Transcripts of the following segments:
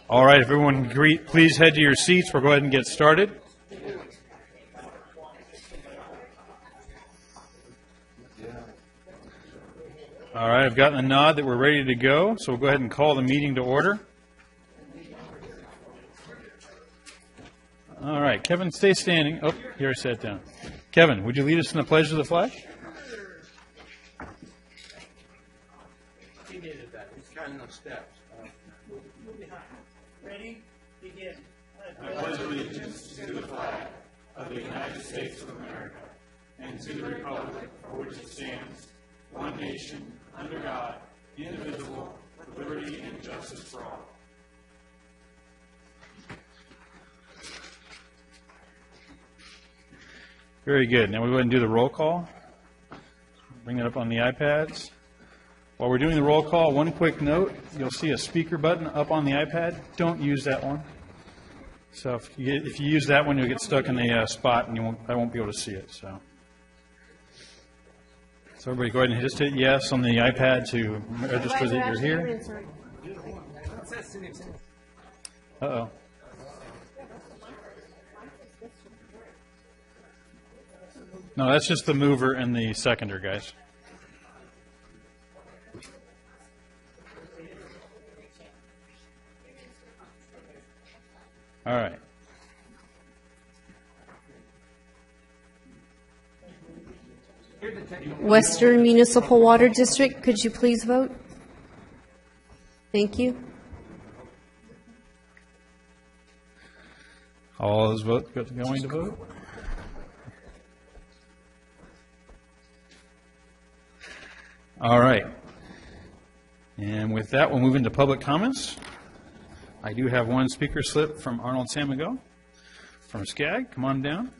All right, if everyone please head to your seats. We'll go ahead and get started. All right, I've gotten a nod that we're ready to go, so we'll go ahead and call the meeting to order. All right, Kevin, stay standing. Oh, here I sat down. Kevin, would you lead us in the pledge of the flag? He needed that. He's counting those steps. Ready? Begin. I pledge allegiance to the flag of the United States of America and to the republic for which it stands, one nation, under God, indivisible, with liberty and justice for all. Very good. Now we'll go ahead and do the roll call. Bring it up on the iPads. While we're doing the roll call, one quick note. You'll see a speaker button up on the iPad. Don't use that one. So if you use that one, you'll get stuck in a spot and I won't be able to see it. So everybody go ahead and just hit yes on the iPad to register that you're here. Uh-oh. No, that's just the mover and the seconder, guys. All right. Western Municipal Water District, could you please vote? Thank you. All those votes going to vote? All right. And with that, we'll move into public comments. I do have one speaker slip from Arnold San Miguel from SCAG. Come on down.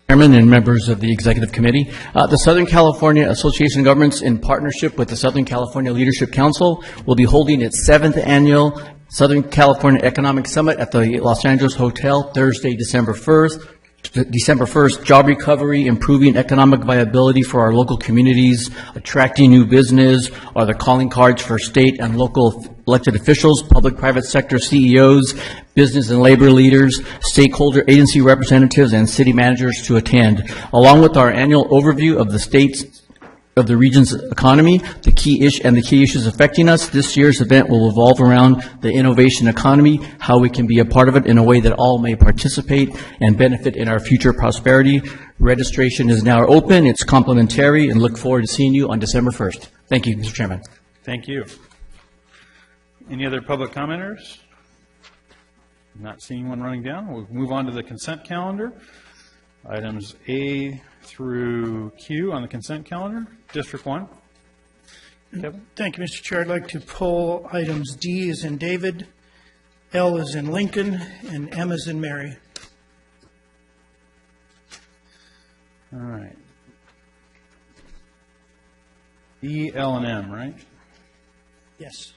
Chairman and members of the Executive Committee. The Southern California Association of Governments, in partnership with the Southern California Leadership Council, will be holding its 7th annual Southern California Economic Summit at the Los Angeles Hotel Thursday, December 1st. Job recovery, improving economic viability for our local communities, attracting new business are the calling cards for state and local elected officials, public-private sector CEOs, business and labor leaders, stakeholder agency representatives, and city managers to attend. Along with our annual overview of the state's of the region's economy, the key issues affecting us, this year's event will revolve around the innovation economy, how we can be a part of it in a way that all may participate and benefit in our future prosperity. Registration is now open. It's complimentary, and look forward to seeing you on December 1st. Thank you, Mr. Chairman. Thank you. Any other public commenters? Not seeing one running down. We'll move on to the consent calendar. Items A through Q on the consent calendar. District 1. Kevin? Thank you, Mr. Chair. I'd like to pull items D as in David, L as in Lincoln, and M as in Mary. All right. E, L, and M, right? Yes.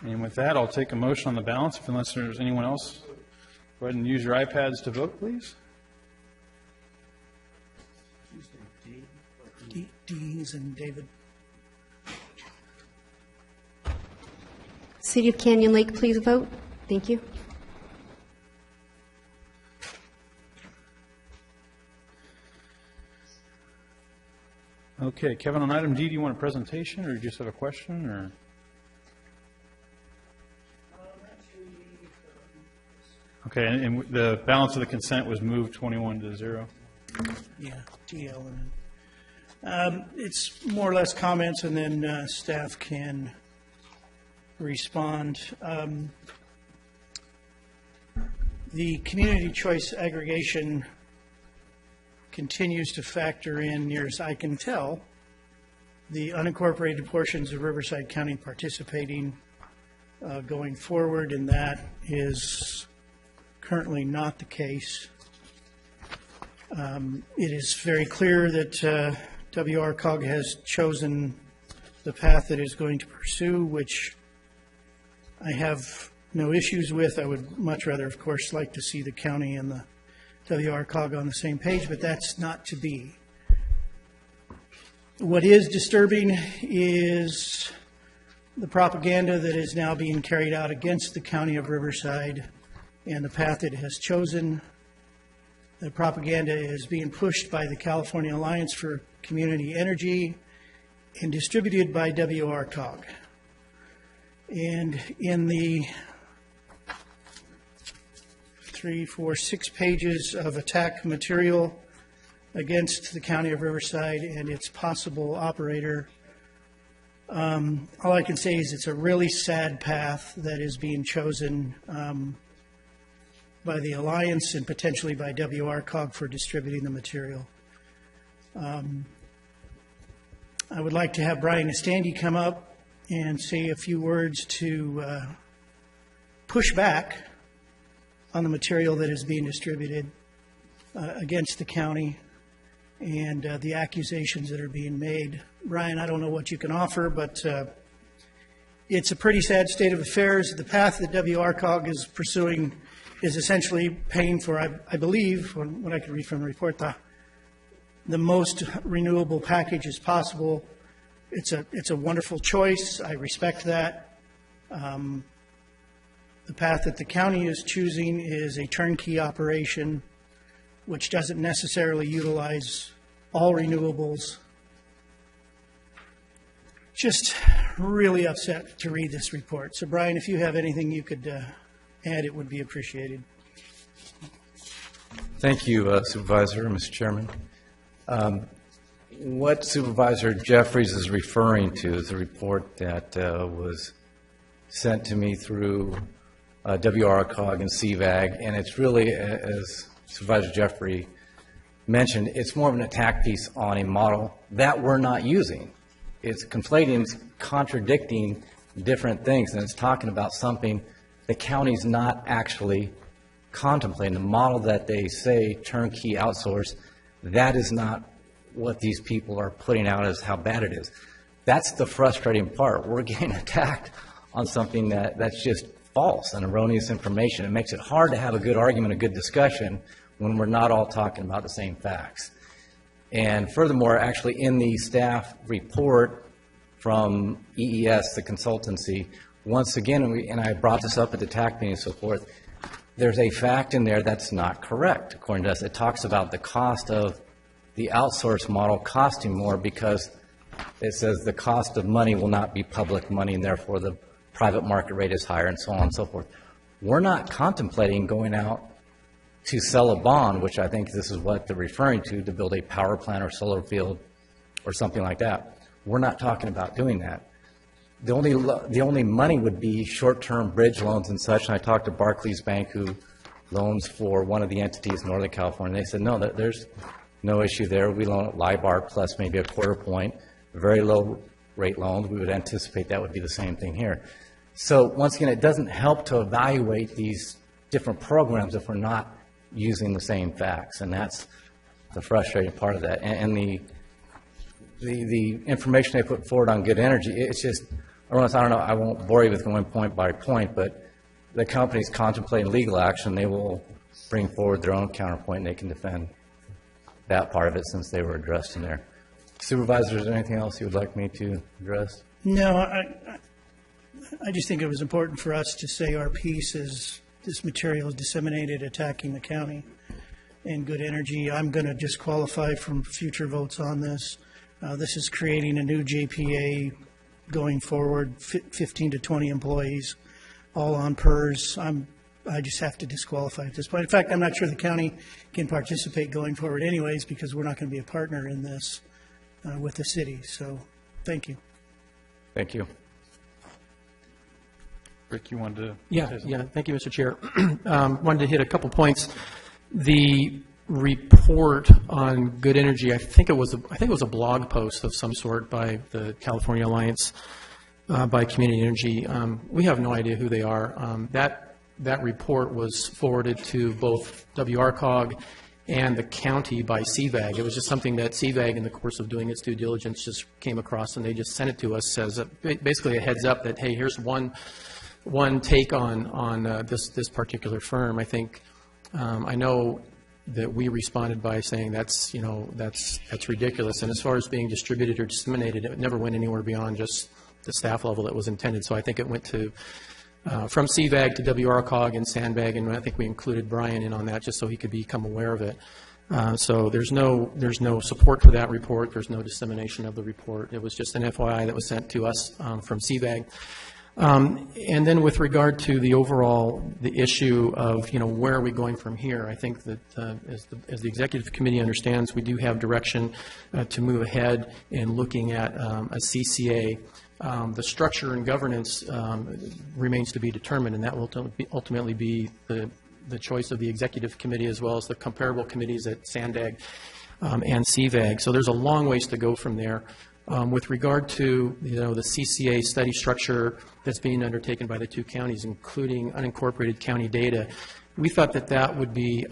And with that, I'll take a motion on the balance, unless there's anyone else. Go ahead and use your iPads to vote, please. D as in David. City of Canyon Lake, please vote. Thank you. Okay, Kevin, on item D, do you want a presentation, or do you just have a question, or? Okay, and the balance of the consent was moved 21 to 0. Yeah, D, L, and M. It's more or less comments, and then staff can respond. The community choice aggregation continues to factor in, near as I can tell, the unincorporated portions of Riverside County participating going forward, and that is currently not the case. It is very clear that WRCOG has chosen the path it is going to pursue, which I have no issues with. I would much rather, of course, like to see the county and the WRCOG on the same page, but that's not to be. What is disturbing is the propaganda that is now being carried out against the county of Riverside and the path it has chosen. The propaganda is being pushed by the California Alliance for Community Energy and distributed by WRCOG. And in the 3, 4, 6 pages of attack material against the county of Riverside and its possible operator, all I can say is it's a really sad path that is being chosen by the Alliance and potentially by WRCOG for distributing the material. I would like to have Brian Estandi come up and say a few words to push back on the material that is being distributed against the county and the accusations that are being made. Brian, I don't know what you can offer, but it's a pretty sad state of affairs. The path that WRCOG is pursuing is essentially paying for, I believe, what I can read from the report, the most renewable package as possible. It's a wonderful choice. I respect that. The path that the county is choosing is a turnkey operation, which doesn't necessarily utilize all renewables. Just really upset to read this report. So, Brian, if you have anything you could add, it would be appreciated. Thank you, Supervisor, Mr. Chairman. What Supervisor Jeffries is referring to is a report that was sent to me through WRCOG and CVAG, and it's really, as Supervisor Jeffrey mentioned, it's more of an attack piece on a model that we're not using. It's conflating, contradicting different things, and it's talking about something the county's not actually contemplating. The model that they say turnkey outsource, that is not what these people are putting out as how bad it is. That's the frustrating part. We're getting attacked on something that's just false and erroneous information. It makes it hard to have a good argument, a good discussion, when we're not all talking about the same facts. And furthermore, actually in the staff report from EES, the consultancy, once again, and I brought this up at the TAC meeting and so forth, there's a fact in there that's not correct, according to us. It talks about the cost of the outsource model costing more because it says the cost of money will not be public money and therefore the private market rate is higher and so on and so forth. We're not contemplating going out to sell a bond, which I think this is what they're referring to build a power plant or solar field or something like that. We're not talking about doing that. The only money would be short-term bridge loans and such, and I talked to Barclays Bank, who loans for one of the entities in Northern California. They said, no, there's no issue there. We loan at LIBOR plus maybe a quarter point, very low rate loans. We would anticipate that would be the same thing here. So once again, it doesn't help to evaluate these different programs if we're not using the same facts, and that's the frustrating part of that. And the information they put forward on good energy, it's just, I don't know, I won't bore you with going point by point, but the company's contemplating legal action. They will bring forward their own counterpoint, and they can defend that part of it since they were addressed in there. Supervisor, is there anything else you would like me to address? No, I just think it was important for us to say our piece as this material is disseminated attacking the county and good energy. I'm going to disqualify from future votes on this. This is creating a new JPA going forward, 15 to 20 employees, all on PERS. I just have to disqualify at this point. In fact, I'm not sure the county can participate going forward anyways because we're not going to be a partner in this with the city. So thank you. Thank you. Rick, you wanted to? Yeah. Thank you, Mr. Chair. Wanted to hit a couple points. The report on good energy, I think it was a blog post of some sort by the California Alliance by Community Energy. We have no idea who they are. That report was forwarded to both WRCOG and the county by CVAG. It was just something that CVAG, in the course of doing its due diligence, just came across, and they just sent it to us as basically a heads up that, hey, here's one one take on this particular firm. I think, I know that we responded by saying that's ridiculous. And as far as being distributed or disseminated, it never went anywhere beyond just the staff level that was intended. So I think it went to from CVAG to WRCOG and Sandbag, and I think we included Brian in on that just so he could become aware of it. So there's no support for that report. There's no dissemination of the report. It was just an FYI that was sent to us from CVAG. And then with regard to the issue of, where are we going from here, I think that as the Executive Committee understands, we do have direction to move ahead in looking at a CCA. The structure and governance remains to be determined, and that will ultimately be the choice of the Executive Committee as well as the comparable committees at SANDAG and CVAG. So there's a long ways to go from there. With regard to the CCA study structure that's being undertaken by the two counties, including unincorporated county data, we thought that would be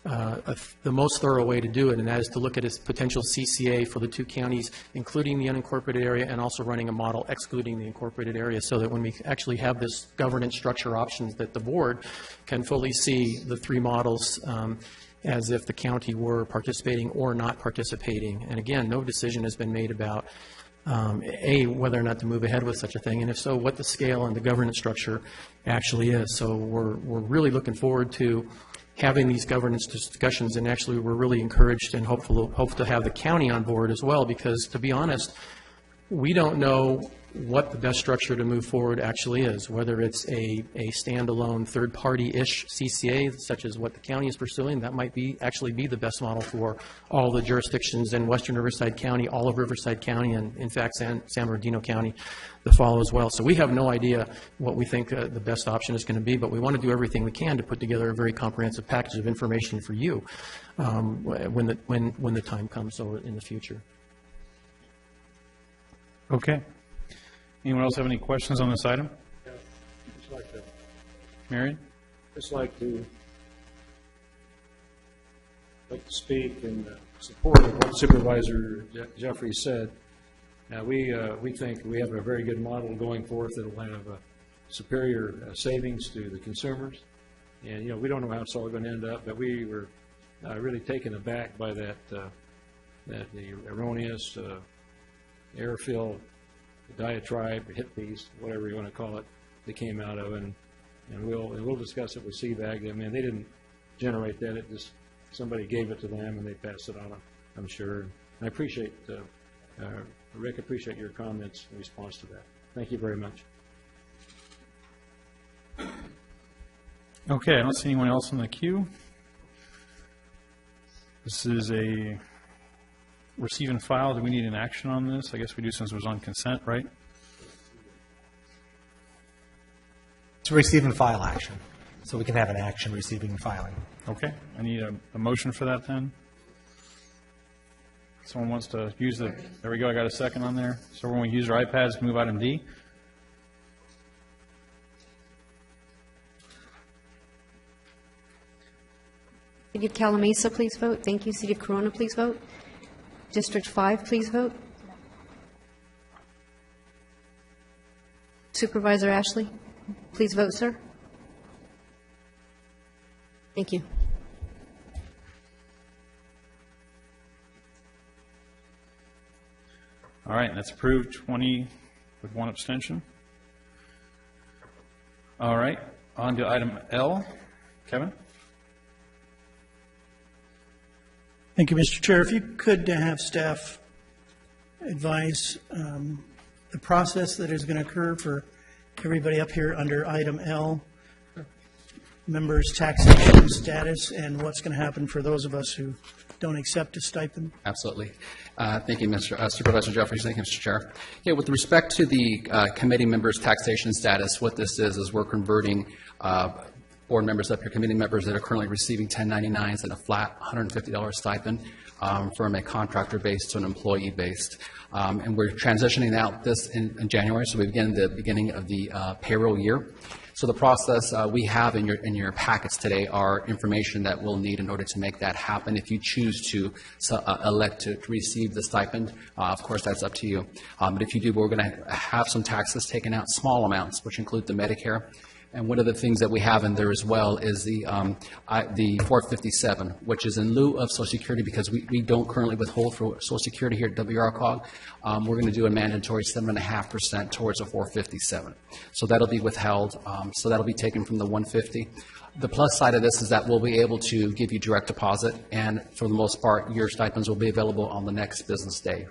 the most thorough way to do it, and that is to look at a potential CCA for the two counties, including the unincorporated area, and also running a model excluding the incorporated area, so that when we actually have this governance structure options, that the board can fully see the three models as if the county were participating or not participating. And again, no decision has been made about whether or not to move ahead with such a thing, and if so, what the scale and the governance structure actually is. So we're really looking forward to having these governance discussions, and actually we're really encouraged and hope to have the county on board as well, because to be honest, we don't know what the best structure to move forward actually is, whether it's a standalone third-party-ish CCA, such as what the county is pursuing. That might actually be the best model for all the jurisdictions in western Riverside County, all of Riverside County, and in fact San Bernardino County to follow as well. So we have no idea what we think the best option is going to be, but we want to do everything we can to put together a very comprehensive package of information for you when the time comes or in the future. Okay. Anyone else have any questions on this item? Just like to, Marion? just like to speak in support of what Supervisor Jeffrey said. We think we have a very good model going forth that will have superior savings to the consumers. And, we don't know how it's all going to end up, but we were really taken aback by the erroneous air-filled diatribe, hit piece, whatever you want to call it, that came out of it, and we'll discuss it with CVAG. I mean, they didn't generate that; it just somebody gave it to them and they passed it on. I'm sure. And I appreciate Rick. Appreciate your comments in response to that. Thank you very much. Okay, I don't see anyone else in the queue. This is a receive and file. Do we need an action on this? I guess we do since it was on consent, right? It's a receive and file action, so we can have an action receiving and filing. Okay, I need a motion for that then. Someone wants to use the, there we go, I got a second on there. So when we use our iPads, move item D. City of Calamasa, please vote. Thank you. City of Corona, please vote. District 5, please vote. Supervisor Ashley, please vote, sir. Thank you. All right, that's approved, 20 with 1 abstention. All right, on to item L. Kevin? Thank you, Mr. Chair. If you could have staff advise the process that is going to occur for everybody up here under item L, members' taxation status, and what's going to happen for those of us who don't accept a stipend. Absolutely. Thank you, Mr. Supervisor Jeffries. Thank you, Mr. Chair. Okay, with respect to the committee members' taxation status, what this is we're converting board members up here, committee members that are currently receiving 1099s and a flat $150 stipend from a contractor-based to an employee-based. And we're transitioning out this in January, so we begin the beginning of the payroll year. So the process we have in your packets today are information that we'll need in order to make that happen. If you choose to elect to receive the stipend, of course, that's up to you. But if you do, we're going to have some taxes taken out, small amounts, which include the Medicare. And one of the things that we have in there as well is the 457, which is in lieu of Social Security, because we don't currently withhold for Social Security here at WRCOG. We're going to do a mandatory 7.5% towards a 457. So that'll be withheld. So that'll be taken from the 150. The plus side of this is that we'll be able to give you direct deposit, and for the most part, your stipends will be available on the next business day.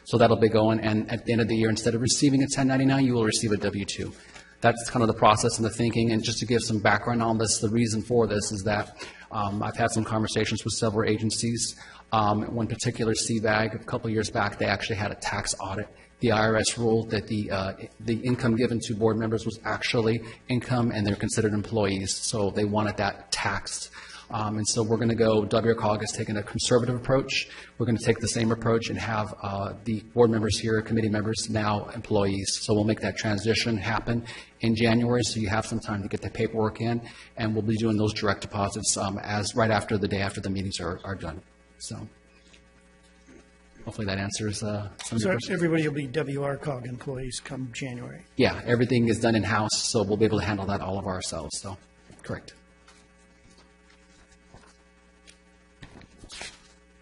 So that'll be going, and at the end of the year, instead of receiving a 1099, you will receive a W-2. That's kind of the process and the thinking. And just to give some background on this, the reason for this is that I've had some conversations with several agencies. One particular CVAG, a couple of years back, they actually had a tax audit. The IRS ruled that the income given to board members was actually income, and they're considered employees, so they wanted that taxed. And so we're going to go, WRCOG has taken a conservative approach. We're going to take the same approach and have the board members here, committee members, now employees. So we'll make that transition happen in January, so you have some time to get the paperwork in, and we'll be doing those direct deposits as right after the day after the meetings are done. So hopefully that answers some of your So questions. everybody will be WRCOG employees come January. Yeah, everything is done in-house, so we'll be able to handle that all of ourselves, so, correct.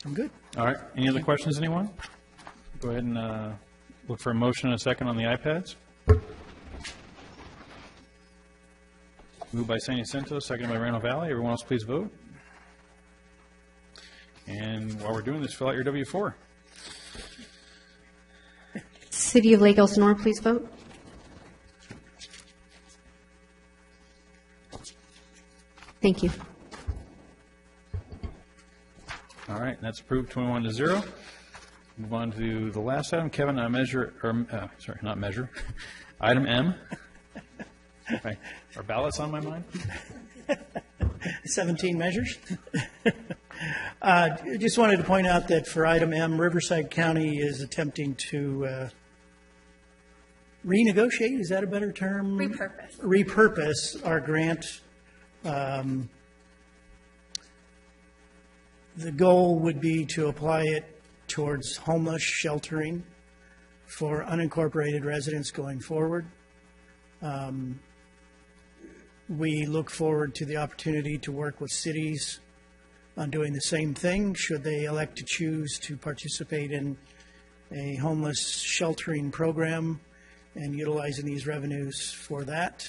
I'm good. All right. Any other questions, anyone? Go ahead and look for a motion and a second on the iPads. Moved by San Jacinto, seconded by Randall Valley. Everyone else, please vote. And while we're doing this, fill out your W-4. City of Lake Elsinore, please vote. Thank you. All right, and that's approved 21-0. Move on to the last item. Kevin, item M. Okay. Are ballots on my mind? 17 measures. Just wanted to point out that for item M, Riverside County is attempting to renegotiate, is that a better term? Repurpose our grant. The goal would be to apply it towards homeless sheltering for unincorporated residents going forward. We look forward to the opportunity to work with cities on doing the same thing, should they elect to choose to participate in a homeless sheltering program and utilizing these revenues for that.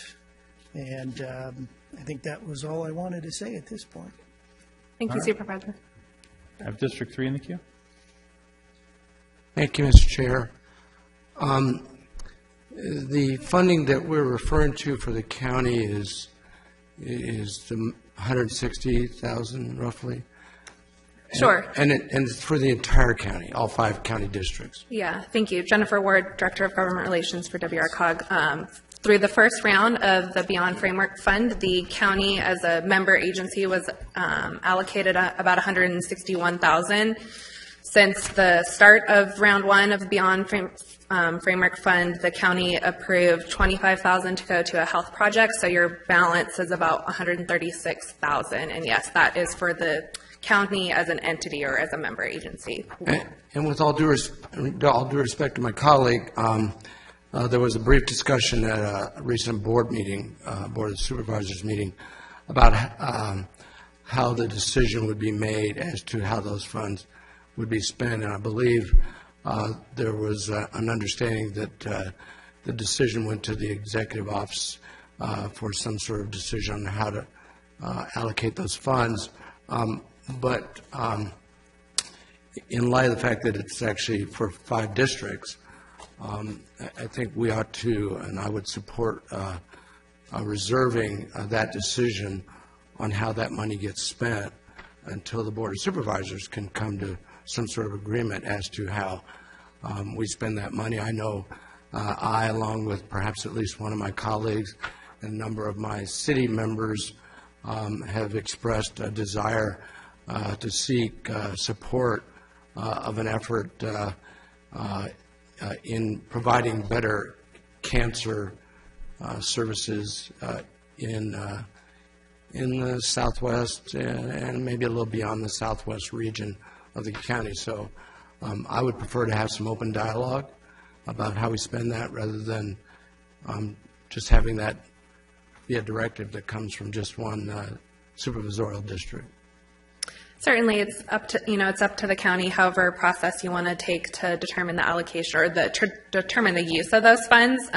And I think that was all I wanted to say at this point. Thank you, Supervisor. I have District 3 in the queue. Thank you, Mr. Chair. The funding that we're referring to for the county is the $160,000 roughly? Sure. And it's for the entire county, all 5 county districts? Yeah, thank you. Jennifer Ward, Director of Government Relations for WRCOG. Through the first round of the Beyond Framework Fund, the county as a member agency was allocated about $161,000. Since the start of round 1 of Beyond Framework Fund, the county approved $25,000 to go to a health project, so your balance is about $136,000. And yes, that is for the county as an entity or as a member agency. And with all due respect to my colleague, there was a brief discussion at a recent board meeting, Board of Supervisors meeting, about how the decision would be made as to how those funds would be spent. And I believe there was an understanding that the decision went to the executive office for some sort of decision on how to allocate those funds. But in light of the fact that it's actually for 5 districts, I think we ought to, and I would support reserving that decision on how that money gets spent until the Board of Supervisors can come to some sort of agreement as to how we spend that money. I know I, along with perhaps at least one of my colleagues and a number of my city members, have expressed a desire to seek support of an effort in providing better cancer services in the southwest and maybe a little beyond the southwest region of the county. So I would prefer to have some open dialogue about how we spend that rather than just having that be a directive that comes from just one supervisorial district. Certainly, it's up to the county, however process you want to take to determine the allocation or determine the use of those funds.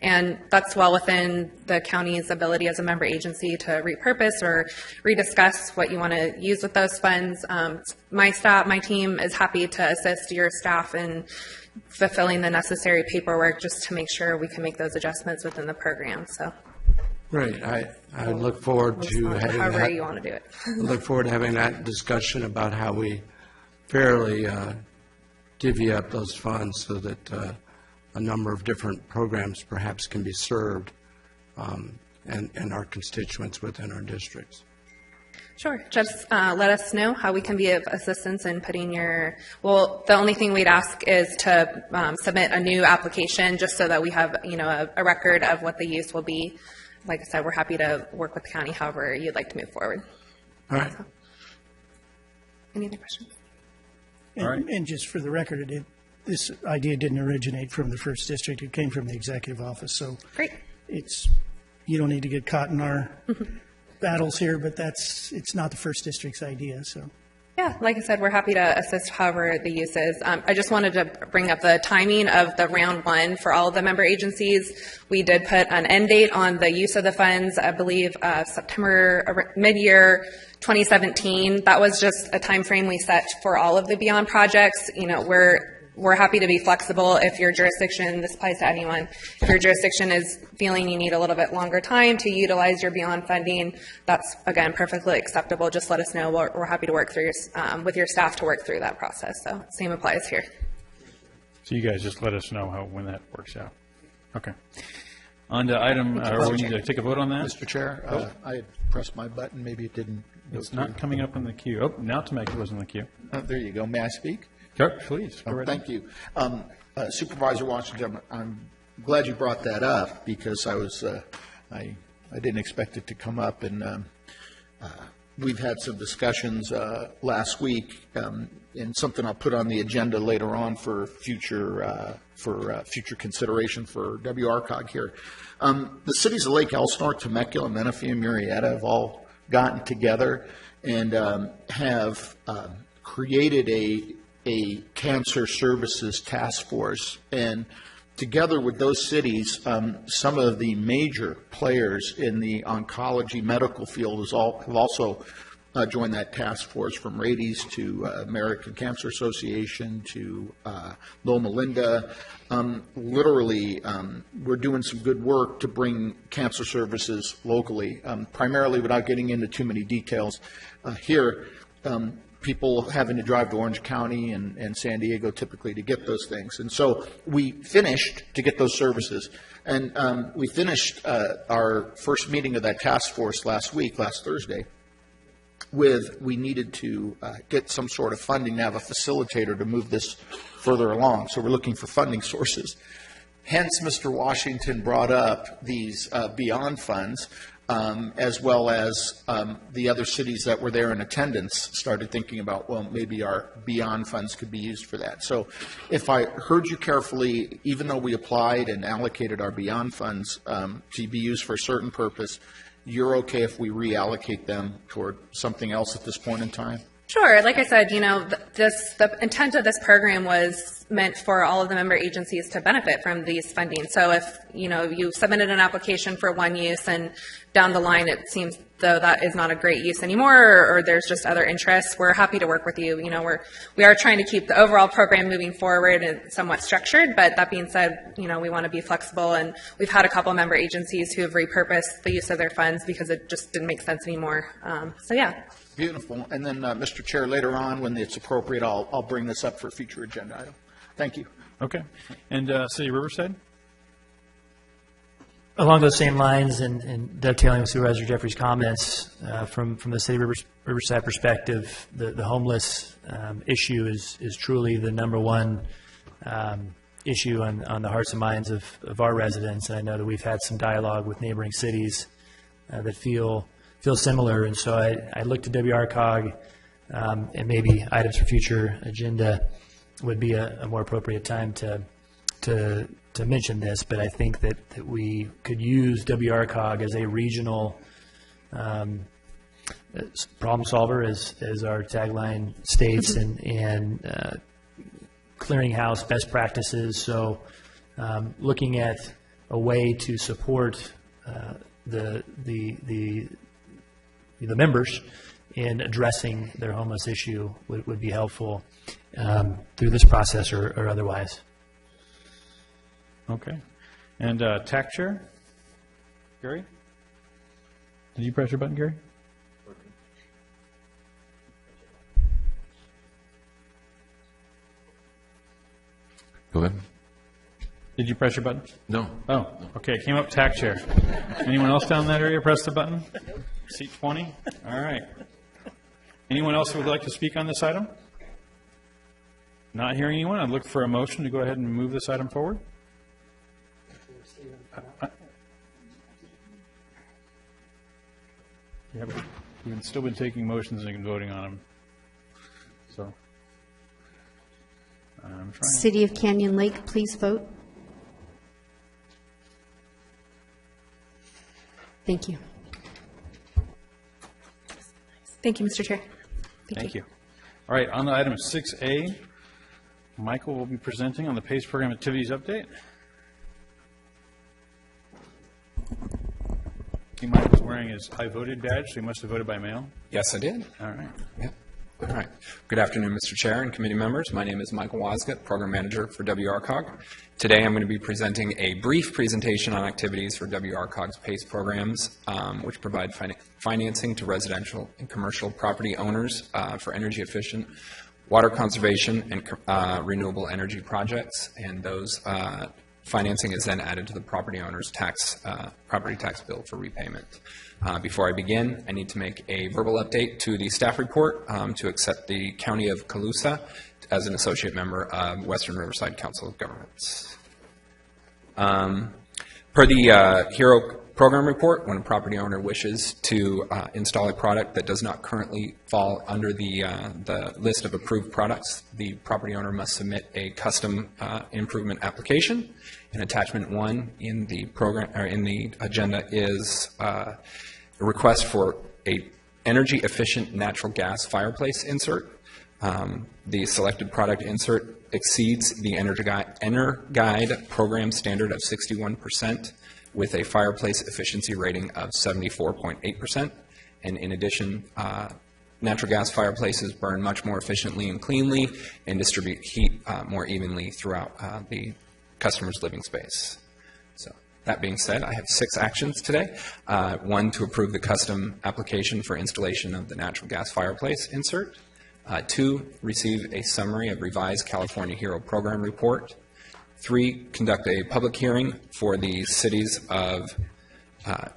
And that's well within the county's ability as a member agency to repurpose or rediscuss what you want to use with those funds. My team is happy to assist your staff in fulfilling the necessary paperwork just to make sure we can make those adjustments within the program. So. Great. I look forward to having however that. you want to do it. I look forward to having that discussion about how we fairly divvy up those funds so that a number of different programs perhaps can be served and our constituents within our districts. Sure. Just let us know how we can be of assistance in putting the only thing we'd ask is to submit a new application just so that we have, a record of what the use will be. Like I said, we're happy to work with the county however you'd like to move forward. All right. So, any other questions? And just for the record, this idea didn't originate from the first district. It came from the executive office. So great. You don't need to get caught in our battles here, but it's not the first district's idea. So. Yeah, like I said, we're happy to assist however the use is. I just wanted to bring up the timing of the round one for all of the member agencies. We did put an end date on the use of the funds, I believe September, mid-year 2017. That was just a time frame we set for all of the Beyond projects. We're happy to be flexible if your jurisdiction, this applies to anyone, if your jurisdiction is feeling you need a little bit longer time to utilize your Beyond funding, that's, again, perfectly acceptable. Just let us know. We're happy to work through with your staff to work through that process. So same applies here. So you guys just let us know when that works out. Okay. On to item, we need to take a vote on that? Mr. Chair, I had pressed my button. Maybe it didn't. It's not coming up in the queue. Oh, now Temecula was in the queue. There you go. May I speak? Sure, please. Go right Thank you. Supervisor Washington, I'm glad you brought that up because I didn't expect it to come up, and we've had some discussions last week, and something I'll put on the agenda later on for future consideration for WRCOG here. The cities of Lake Elsinore, Temecula, Menifee, and Murrieta have all gotten together and have created a cancer services task force, and together with those cities, some of the major players in the oncology medical field have also joined that task force, from Rades to American Cancer Association to Loma Linda. Literally, we're doing some good work to bring cancer services locally, primarily without getting into too many details here. People having to drive to Orange County and San Diego typically to get those things. And so we finished to get those services. And we finished our first meeting of that task force last Thursday, we needed to get some sort of funding to have a facilitator to move this further along. So we're looking for funding sources. Hence, Mr. Washington brought up these Beyond funds, as well as the other cities that were there in attendance started thinking about, well, maybe our Beyond funds could be used for that. So if I heard you carefully, even though we applied and allocated our Beyond funds to be used for a certain purpose, you're okay if we reallocate them toward something else at this point in time? Sure. Like I said, the intent of this program was meant for all of the member agencies to benefit from these funding. So if, you submitted an application for one use and down the line it seems though that is not a great use anymore, or there's just other interests, we're happy to work with you. We are trying to keep the overall program moving forward and somewhat structured, but that being said, we want to be flexible, and we've had a couple member agencies who have repurposed the use of their funds because it just didn't make sense anymore. So yeah. Beautiful. And then, Mr. Chair, later on, when it's appropriate, I'll bring this up for a future agenda item. Thank you. Okay. And City of Riverside? Along those same lines and dovetailing with Supervisor Jeffrey's comments, from the city of Riverside perspective, the homeless issue is truly the number one issue on the hearts and minds of our residents. And I know that we've had some dialogue with neighboring cities that feel similar. And so I looked at WRCOG, and maybe items for future agenda would be a more appropriate time to mention this, but I think that we could use WRCOG as a regional problem solver, as our tagline states, and clearinghouse best practices. So looking at a way to support the members in addressing their homeless issue would be helpful through this process or otherwise. Okay. And TAC Chair? Gary? Did you press your button, Gary? Go ahead. Did you press your button? No. Oh, okay. It came up TAC Chair. Anyone else down that area press the button? Seat 20? All right. Anyone else who would like to speak on this item? Not hearing anyone, I'd look for a motion to go ahead and move this item forward. Yeah, but we've still been taking motions and voting on them. So, I'm trying. City of Canyon Lake, please vote. Thank you. Thank you, Mr. Chair. Thank you. All right, on to item 6A, Michael will be presenting on the PACE program activities update. Michael's wearing his I voted badge, so he must have voted by mail. Yes, I did. All right. Yeah. All right. Good afternoon, Mr. Chair and committee members. My name is Michael Wasgett, Program Manager for WRCOG. Today I'm going to be presenting a brief presentation on activities for WRCOG's PACE programs, which provide financing to residential and commercial property owners for energy efficient water conservation and renewable energy projects, and those financing is then added to the property owner's property tax bill for repayment. Before I begin, I need to make a verbal update to the staff report to accept the County of Colusa as an associate member of Western Riverside Council of Governments. Per the HERO program report, when a property owner wishes to install a product that does not currently fall under the list of approved products, the property owner must submit a custom improvement application. And attachment 1 in the program or in the agenda is a request for a energy efficient natural gas fireplace insert. The selected product insert exceeds the EnerGuide program standard of 61%, with a fireplace efficiency rating of 74.8%. And in addition, natural gas fireplaces burn much more efficiently and cleanly and distribute heat more evenly throughout the customer's living space. So that being said, I have 6 actions today. 1, to approve the custom application for installation of the natural gas fireplace insert. 2, receive a summary of revised California HERO program report. 3, conduct a public hearing for the cities of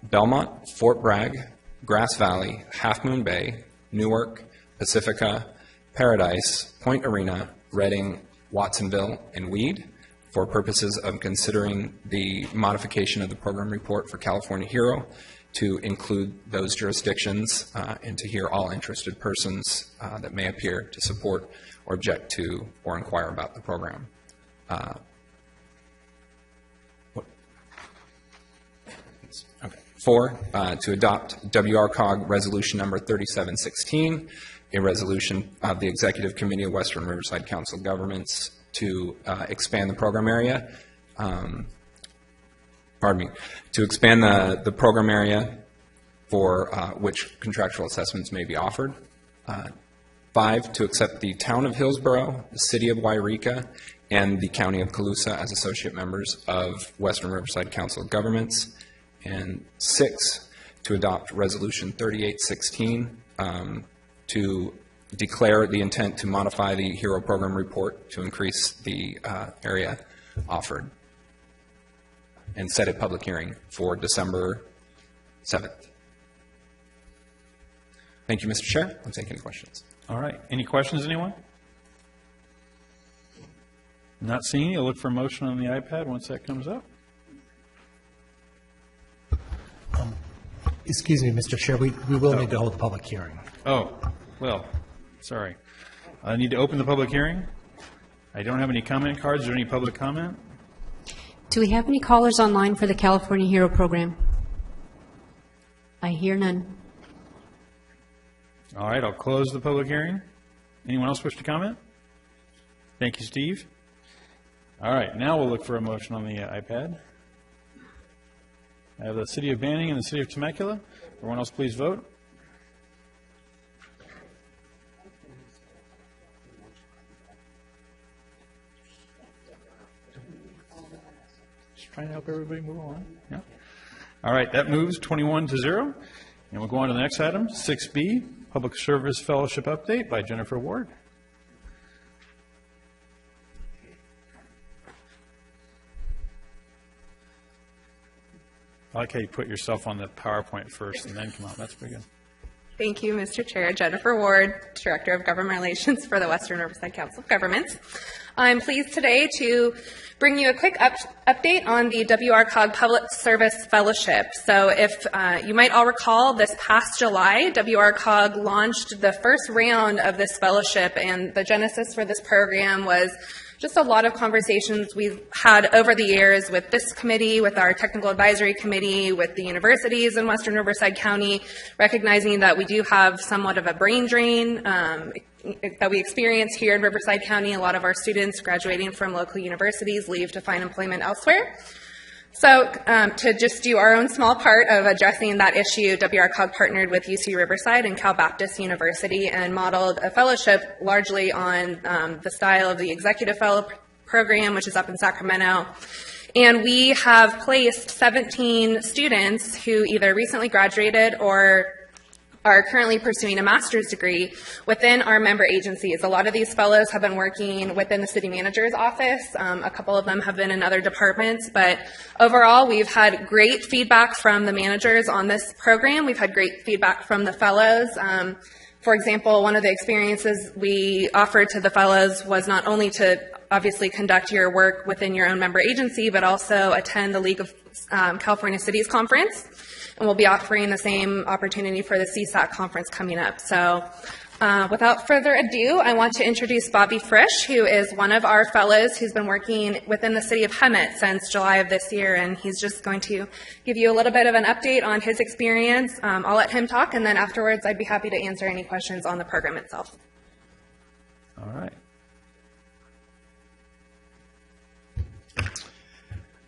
Belmont, Fort Bragg, Grass Valley, Half Moon Bay, Newark, Pacifica, Paradise, Point Arena, Redding, Watsonville, and Weed for purposes of considering the modification of the program report for California HERO to include those jurisdictions and to hear all interested persons that may appear to support or object to or inquire about the program. Okay. 4, to adopt WRCOG Resolution Number 3716, a resolution of the Executive Committee of Western Riverside Council of Governments to expand the program area. To expand the program area for which contractual assessments may be offered. 5, to accept the Town of Hillsborough, the City of Wairika, and the County of Colusa as associate members of Western Riverside Council of Governments. And 6, to adopt Resolution 3816 to declare the intent to modify the HERO program report to increase the area offered. and set a public hearing for December 7th. Thank you, Mr. Chair. I'll take any questions. All right. Any questions, anyone? Not seeing any. I'll look for a motion on the iPad once that comes up. Excuse me, Mr. Chair, we will need to hold a public hearing. Oh, well, sorry. I need to open the public hearing. I don't have any comment cards. Is there any public comment? Do we have any callers online for the California Hero Program? I hear none. All right, I'll close the public hearing. Anyone else wish to comment? Thank you, Steve. All right, now we'll look for a motion on the iPad. I have the City of Banning and the City of Temecula. Everyone else please vote. Just trying to help everybody move on. Yeah. All right, that moves 21-0. And we'll go on to the next item, 6B, Public Service Fellowship Update by Jennifer Ward. I like how you put yourself on the PowerPoint first and then come out. That's pretty good. Thank you, Mr. Chair. Jennifer Ward, Director of Government Relations for the Western Riverside Council of Governments. I'm pleased today to bring you a quick update on the WRCOG Public Service Fellowship. So if you might all recall, this past July, WRCOG launched the first round of this fellowship, and the genesis for this program was just a lot of conversations we've had over the years with this committee, with our technical advisory committee, with the universities in Western Riverside County, recognizing that we do have somewhat of a brain drain that we experience here in Riverside County. A lot of our students graduating from local universities leave to find employment elsewhere. So to just do our own small part of addressing that issue, WRCOG partnered with UC Riverside and Cal Baptist University and modeled a fellowship largely on the style of the Executive Fellow Program, which is up in Sacramento. And we have placed 17 students who either recently graduated or are currently pursuing a master's degree within our member agencies. A lot of these fellows have been working within the city manager's office. A couple of them have been in other departments, but overall we've had great feedback from the managers on this program. We've had great feedback from the fellows. For example, one of the experiences we offered to the fellows was not only to obviously conduct your work within your own member agency, but also attend the League of California Cities Conference. And we'll be offering the same opportunity for the CSAC conference coming up. So without further ado, I want to introduce Bobby Frisch, who is one of our fellows who's been working within the city of Hemet since July of this year. And he's just going to give you a little bit of an update on his experience. I'll let him talk, and then afterwards I'd be happy to answer any questions on the program itself. All right.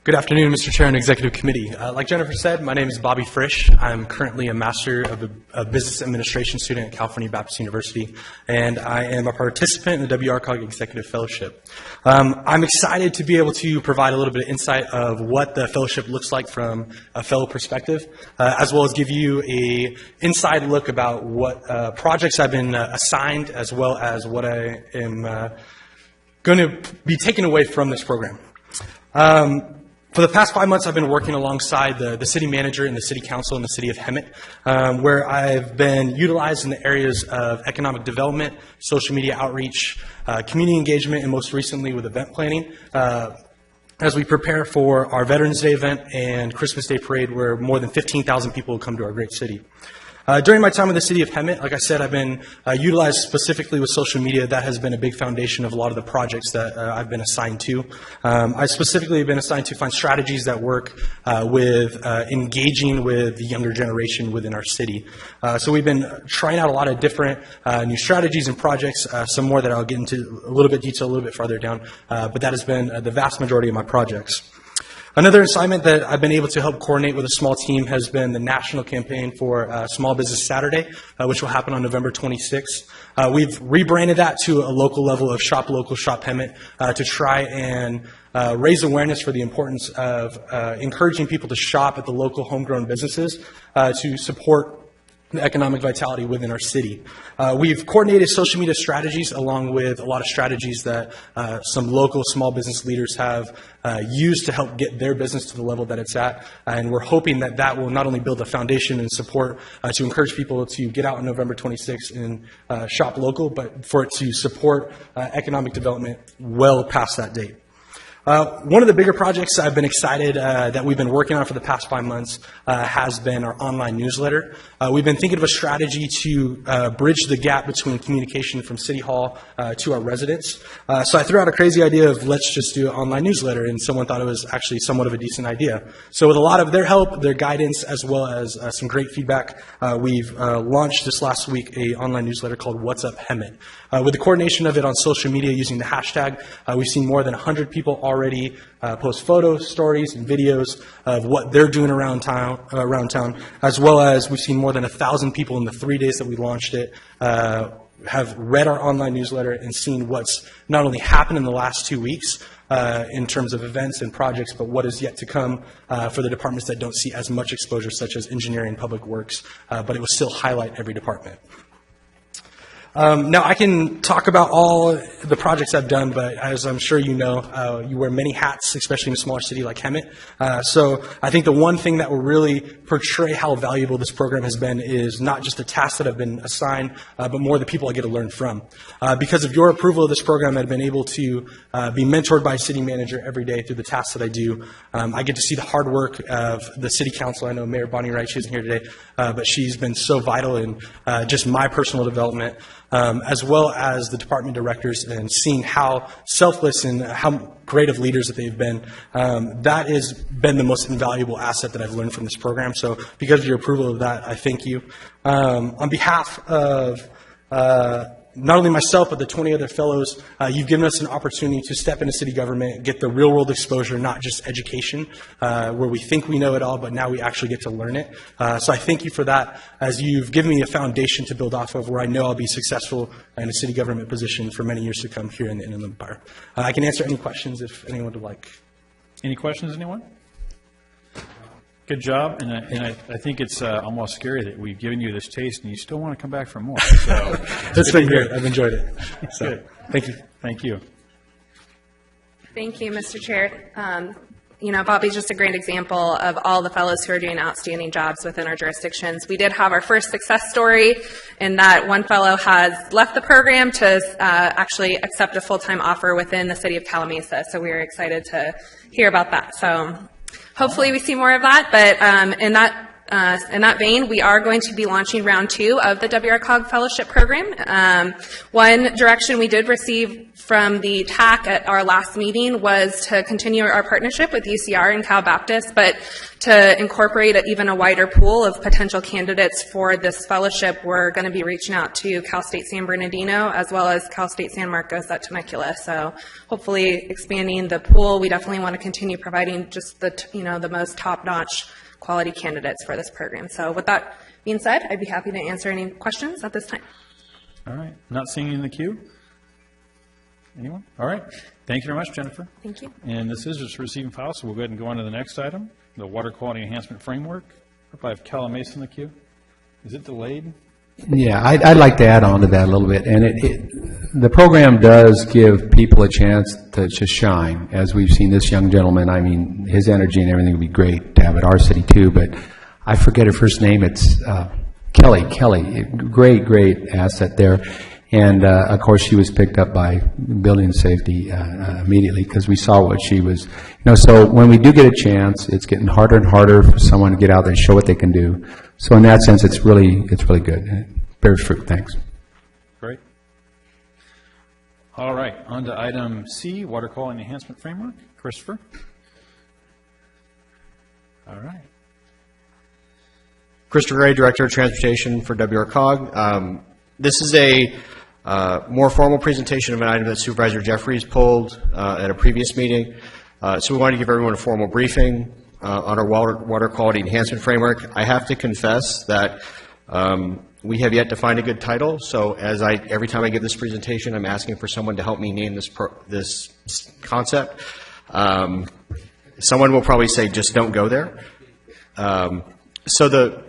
Good afternoon, Mr. Chair and Executive Committee. Like Jennifer said, my name is Bobby Frisch. I'm currently a Master of Business Administration student at California Baptist University, and I am a participant in the WRCOG Executive Fellowship. I'm excited to be able to provide a little bit of insight of what the fellowship looks like from a fellow perspective, as well as give you an inside look about what projects I've been assigned, as well as what I am going to be taken away from this program. For the past 5 months, I've been working alongside the city manager and the city council in the city of Hemet, where I've been utilized in the areas of economic development, social media outreach, community engagement, and most recently with event planning, as we prepare for our Veterans Day event and Christmas Day parade, where more than 15,000 people will come to our great city. During my time in the city of Hemet, like I said, I've been utilized specifically with social media. That has been a big foundation of a lot of the projects that I've been assigned to. I specifically have been assigned to find strategies that work with engaging with the younger generation within our city. So we've been trying out a lot of different new strategies and projects, some more that I'll get into a little bit detail a little bit farther down, but that has been the vast majority of my projects. Another assignment that I've been able to help coordinate with a small team has been the national campaign for Small Business Saturday, which will happen on November 26th. We've rebranded that to a local level of Shop Local, Shop Hemet to try and raise awareness for the importance of encouraging people to shop at the local homegrown businesses to support the economic vitality within our city. We've coordinated social media strategies along with a lot of strategies that some local small business leaders have used to help get their business to the level that it's at. And we're hoping that that will not only build a foundation and support to encourage people to get out on November 26th and shop local, but for it to support economic development well past that date. One of the bigger projects I've been excited that we've been working on for the past 5 months has been our online newsletter. We've been thinking of a strategy to bridge the gap between communication from City Hall to our residents. So I threw out a crazy idea of let's just do an online newsletter, and someone thought it was actually somewhat of a decent idea. So with a lot of their help, their guidance, as well as some great feedback, we've launched this last week an online newsletter called What's Up Hemet. With the coordination of it on social media using the hashtag, we've seen more than 100 people already post photos, stories, and videos of what they're doing around town, as well as we've seen more than 1,000 people in the 3 days that we launched it have read our online newsletter and seen what's not only happened in the last 2 weeks in terms of events and projects, but what is yet to come for the departments that don't see as much exposure, such as engineering and public works, but it will still highlight every department. Now, I can talk about all the projects I've done, but as I'm sure you know, you wear many hats, especially in a smaller city like Hemet. So I think the one thing that will really portray how valuable this program has been is not just the tasks that have been assigned, but more the people I get to learn from. Because of your approval of this program, I've been able to be mentored by a city manager every day through the tasks that I do. I get to see the hard work of the city council. I know Mayor Bonnie Wright, she isn't here today, but she's been so vital in just my personal development. As well as the department directors, and seeing how selfless and how great of leaders that they've been. That has been the most invaluable asset that I've learned from this program. So because of your approval of that, I thank you. On behalf of not only myself, but the 20 other fellows, you've given us an opportunity to step into city government, get the real world exposure, not just education, where we think we know it all, but now we actually get to learn it. So I thank you for that, as you've given me a foundation to build off of where I know I'll be successful in a city government position for many years to come here in the Inland Empire. I can answer any questions if anyone would like. Any questions, anyone? Good job, and I think it's almost scary that we've given you this taste and you still want to come back for more. So it's been great. I've enjoyed it. So, good. Thank you. Thank you. Thank you, Mr. Chair. Bobby's just a great example of all the fellows who are doing outstanding jobs within our jurisdictions. We did have our first success story in that one fellow has left the program to actually accept a full-time offer within the city of Calamasa. So we are excited to hear about that. So hopefully we see more of that, but in that vein, we are going to be launching round 2 of the WRCOG Fellowship Program. One direction we did receive from the TAC at our last meeting was to continue our partnership with UCR and Cal Baptist, but to incorporate even a wider pool of potential candidates for this fellowship, we're going to be reaching out to Cal State San Bernardino as well as Cal State San Marcos at Temecula. So hopefully expanding the pool. We definitely want to continue providing just the most top-notch quality candidates for this program. So with that being said, I'd be happy to answer any questions at this time. All right. Not seeing you in the queue? Anyone? All right. Thank you very much, Jennifer. Thank you. And this is just receiving file, so we'll go ahead and go on to the next item, the Water Quality Enhancement Framework. I have Calamasa in the queue. Is it delayed? Yeah, I'd like to add on to that a little bit. And the program does give people a chance to shine. As we've seen this young gentleman, I mean, his energy and everything would be great to have at our city too, but I forget her first name. It's Kelly. Great asset there. And, of course, she was picked up by Building Safety immediately because we saw what she was. So when we do get a chance, it's getting harder and harder for someone to get out there and show what they can do. So in that sense, it's really good. It bears fruit. Thanks. Great. All right. On to item C, Water Quality Enhancement Framework. Christopher. All right. Christopher Ray, Director of Transportation for WRCOG. This is a more formal presentation of an item that Supervisor Jeffries pulled at a previous meeting. So we wanted to give everyone a formal briefing on our water quality enhancement framework. I have to confess that we have yet to find a good title. So every time I give this presentation, I'm asking for someone to help me name this concept. Someone will probably say, just don't go there. So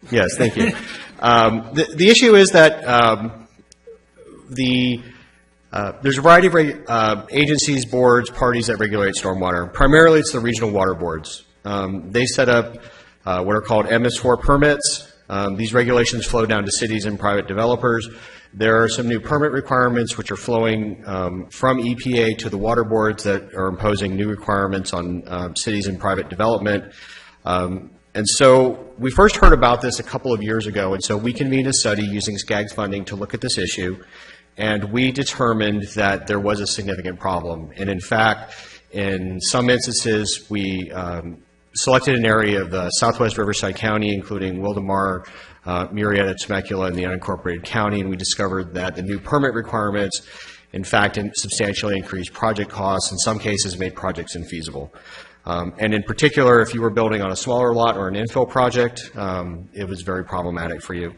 Yes, thank you. The issue is that there's a variety of agencies, boards, parties that regulate stormwater. Primarily, it's the regional water boards. They set up what are called MS4 permits. These regulations flow down to cities and private developers. There are some new permit requirements which are flowing from EPA to the water boards that are imposing new requirements on cities and private development. And so we first heard about this a couple of years ago, and so we convened a study using SCAG's funding to look at this issue, and we determined that there was a significant problem. And in fact, in some instances, we selected an area of the southwest Riverside County, including Wildomar, Murrieta, Temecula, and the unincorporated county, and we discovered that the new permit requirements, in fact, substantially increased project costs, in some cases made projects infeasible. And in particular, if you were building on a smaller lot or an infill project, it was very problematic for you.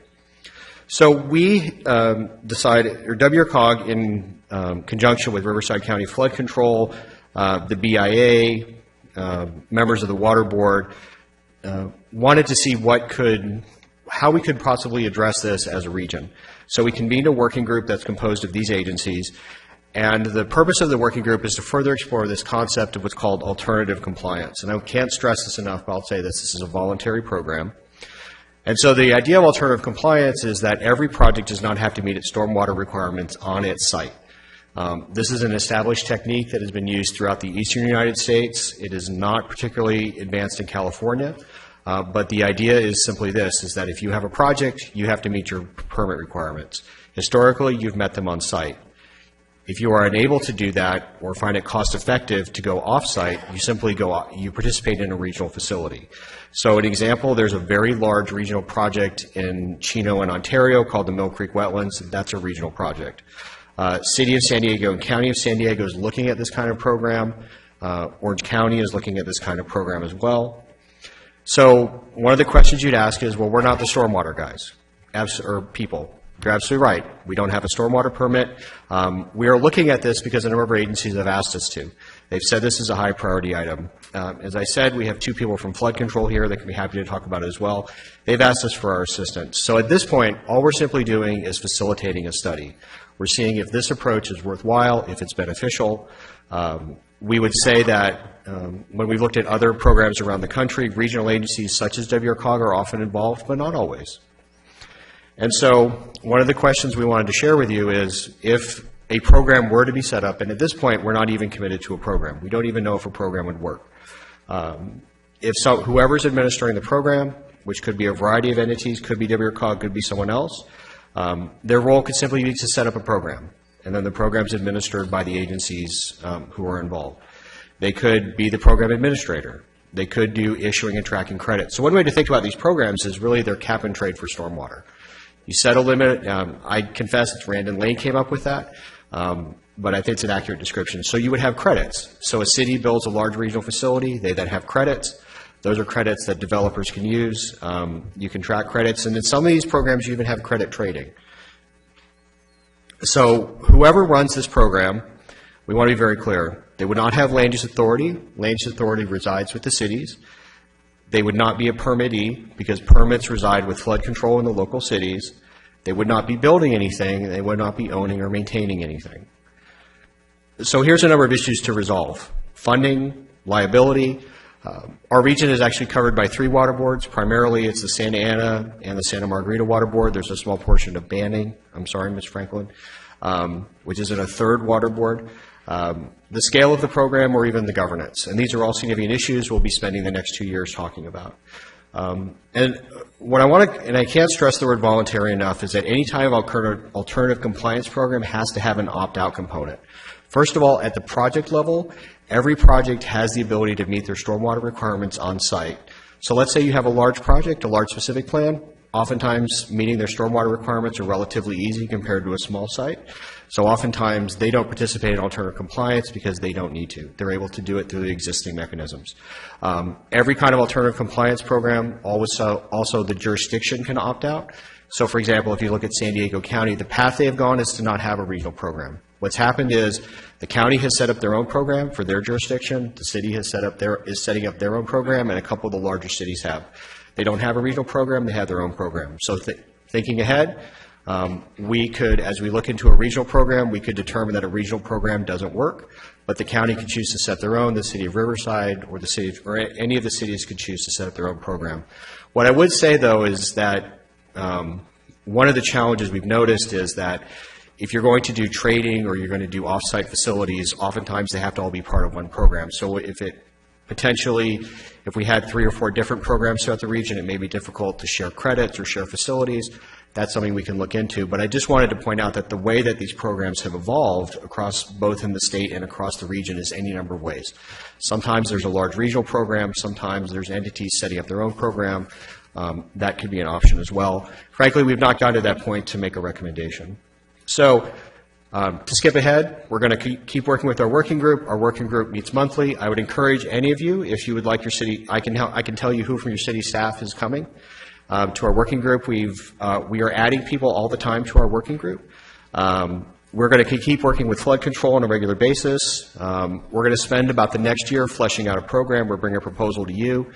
So we decided, or WRCOG, in conjunction with Riverside County Flood Control, the BIA, members of the Water Board, wanted to see how we could possibly address this as a region. So we convened a working group that's composed of these agencies, and the purpose of the working group is to further explore this concept of what's called alternative compliance. And I can't stress this enough, but I'll say this is a voluntary program. And so the idea of alternative compliance is that every project does not have to meet its stormwater requirements on its site. This is an established technique that has been used throughout the eastern United States. It is not particularly advanced in California, but the idea is simply this, is that if you have a project, you have to meet your permit requirements. Historically, you've met them on site. If you are unable to do that or find it cost effective to go off-site, you simply you participate in a regional facility. So an example, there's a very large regional project in Chino in Ontario called the Mill Creek Wetlands. That's a regional project. City of San Diego and County of San Diego is looking at this kind of program. Orange County is looking at this kind of program as well. So one of the questions you'd ask is, well, we're not the stormwater guys, or people. You're absolutely right. We don't have a stormwater permit. We are looking at this because a number of agencies have asked us to. They've said this is a high priority item. As I said, we have two people from flood control here that can be happy to talk about it as well. They've asked us for our assistance. So at this point, all we're simply doing is facilitating a study. We're seeing if this approach is worthwhile, if it's beneficial. We would say that when we've looked at other programs around the country, regional agencies such as WRCOG are often involved, but not always. And so one of the questions we wanted to share with you is if a program were to be set up, and at this point we're not even committed to a program. We don't even know if a program would work. Whoever's administering the program, which could be a variety of entities, could be WRCOG, could be someone else, their role could simply be to set up a program, and then the program's administered by the agencies who are involved. They could be the program administrator. They could do issuing and tracking credit. So one way to think about these programs is really they're cap and trade for stormwater. You set a limit. I confess it's Rand and Lane came up with that, but I think it's an accurate description. So you would have credits. So a city builds a large regional facility. They then have credits. Those are credits that developers can use. You can track credits. And in some of these programs, you even have credit trading. So whoever runs this program, we want to be very clear. They would not have land use authority. Land use authority resides with the cities. They would not be a permittee because permits reside with flood control in the local cities. They would not be building anything. They would not be owning or maintaining anything. So here's a number of issues to resolve. Funding, liability. Our region is actually covered by 3 water boards. Primarily it's the Santa Ana and the Santa Margarita Water Board. There's a small portion of Banning, I'm sorry, Ms. Franklin, which is in a 3rd water board. The scale of the program or even the governance. And these are all significant issues we'll be spending the next 2 years talking about. And what I want to, and I can't stress the word voluntary enough, is that any type of alternative compliance program has to have an opt-out component. First of all, at the project level, every project has the ability to meet their stormwater requirements on site. So let's say you have a large project, a large specific plan. Oftentimes, meeting their stormwater requirements are relatively easy compared to a small site. So oftentimes, they don't participate in alternative compliance because they don't need to. They're able to do it through the existing mechanisms. Every kind of alternative compliance program, also the jurisdiction can opt out. So for example, if you look at San Diego County, the path they have gone is to not have a regional program. What's happened is the county has set up their own program for their jurisdiction. The city has is setting up their own program, and a couple of the larger cities have. They don't have a regional program, they have their own program. So thinking ahead, we could, as we look into a regional program, we could determine that a regional program doesn't work, but the county could choose to set their own, the city of Riverside or any of the cities could choose to set up their own program. What I would say, though, is that one of the challenges we've noticed is that if you're going to do trading or you're going to do off-site facilities, oftentimes they have to all be part of one program. So if we had 3 or 4 different programs throughout the region, it may be difficult to share credits or share facilities. That's something we can look into. But I just wanted to point out that the way that these programs have evolved across both in the state and across the region is any number of ways. Sometimes there's a large regional program. Sometimes there's entities setting up their own program. That could be an option as well. Frankly, we've not gotten to that point to make a recommendation. So to skip ahead, we're going to keep working with our working group. Our working group meets monthly. I would encourage any of you, if you would like your city, I can tell you who from your city staff is coming to our working group. We are adding people all the time to our working group. We're going to keep working with flood control on a regular basis. We're going to spend about the next year fleshing out a program. We'll bring a proposal to you.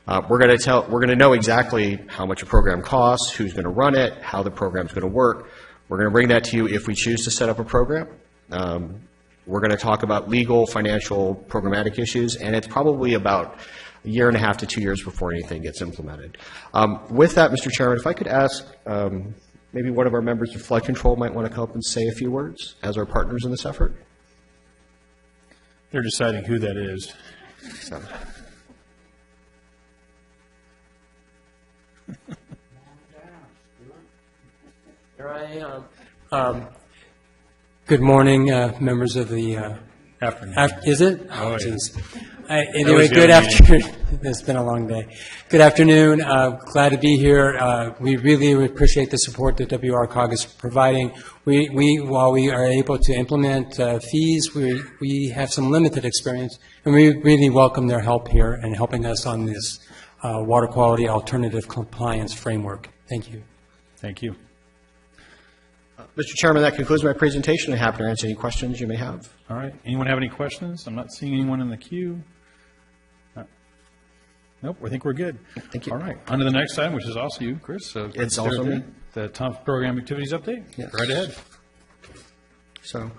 We're going to know exactly how much a program costs, who's going to run it, how the program's going to work. We're going to bring that to you if we choose to set up a program. We're going to talk about legal, financial, programmatic issues, and it's probably about a year and a half to 2 years before anything gets implemented. With that, Mr. Chairman, if I could ask maybe one of our members of flood control might want to come up and say a few words as our partners in this effort. They're deciding who that is. So. Here I am. Good morning, members of the afternoon. Is it? Oh, geez. Anyway, good afternoon. It's been a long day. Good afternoon. Glad to be here. We really appreciate the support that WRCOG is providing. While we are able to implement fees, we have some limited experience, and we really welcome their help here and helping us on this water quality alternative compliance framework. Thank you. Thank you. Mr. Chairman, that concludes my presentation. I'm happy to answer any questions you may have. All right. Anyone have any questions? I'm not seeing anyone in the queue. Nope, I think we're good. Thank you. All right. On to the next item, which is also you, Chris. So it's also me. The TUMF program activities update. Yes. Right ahead. So,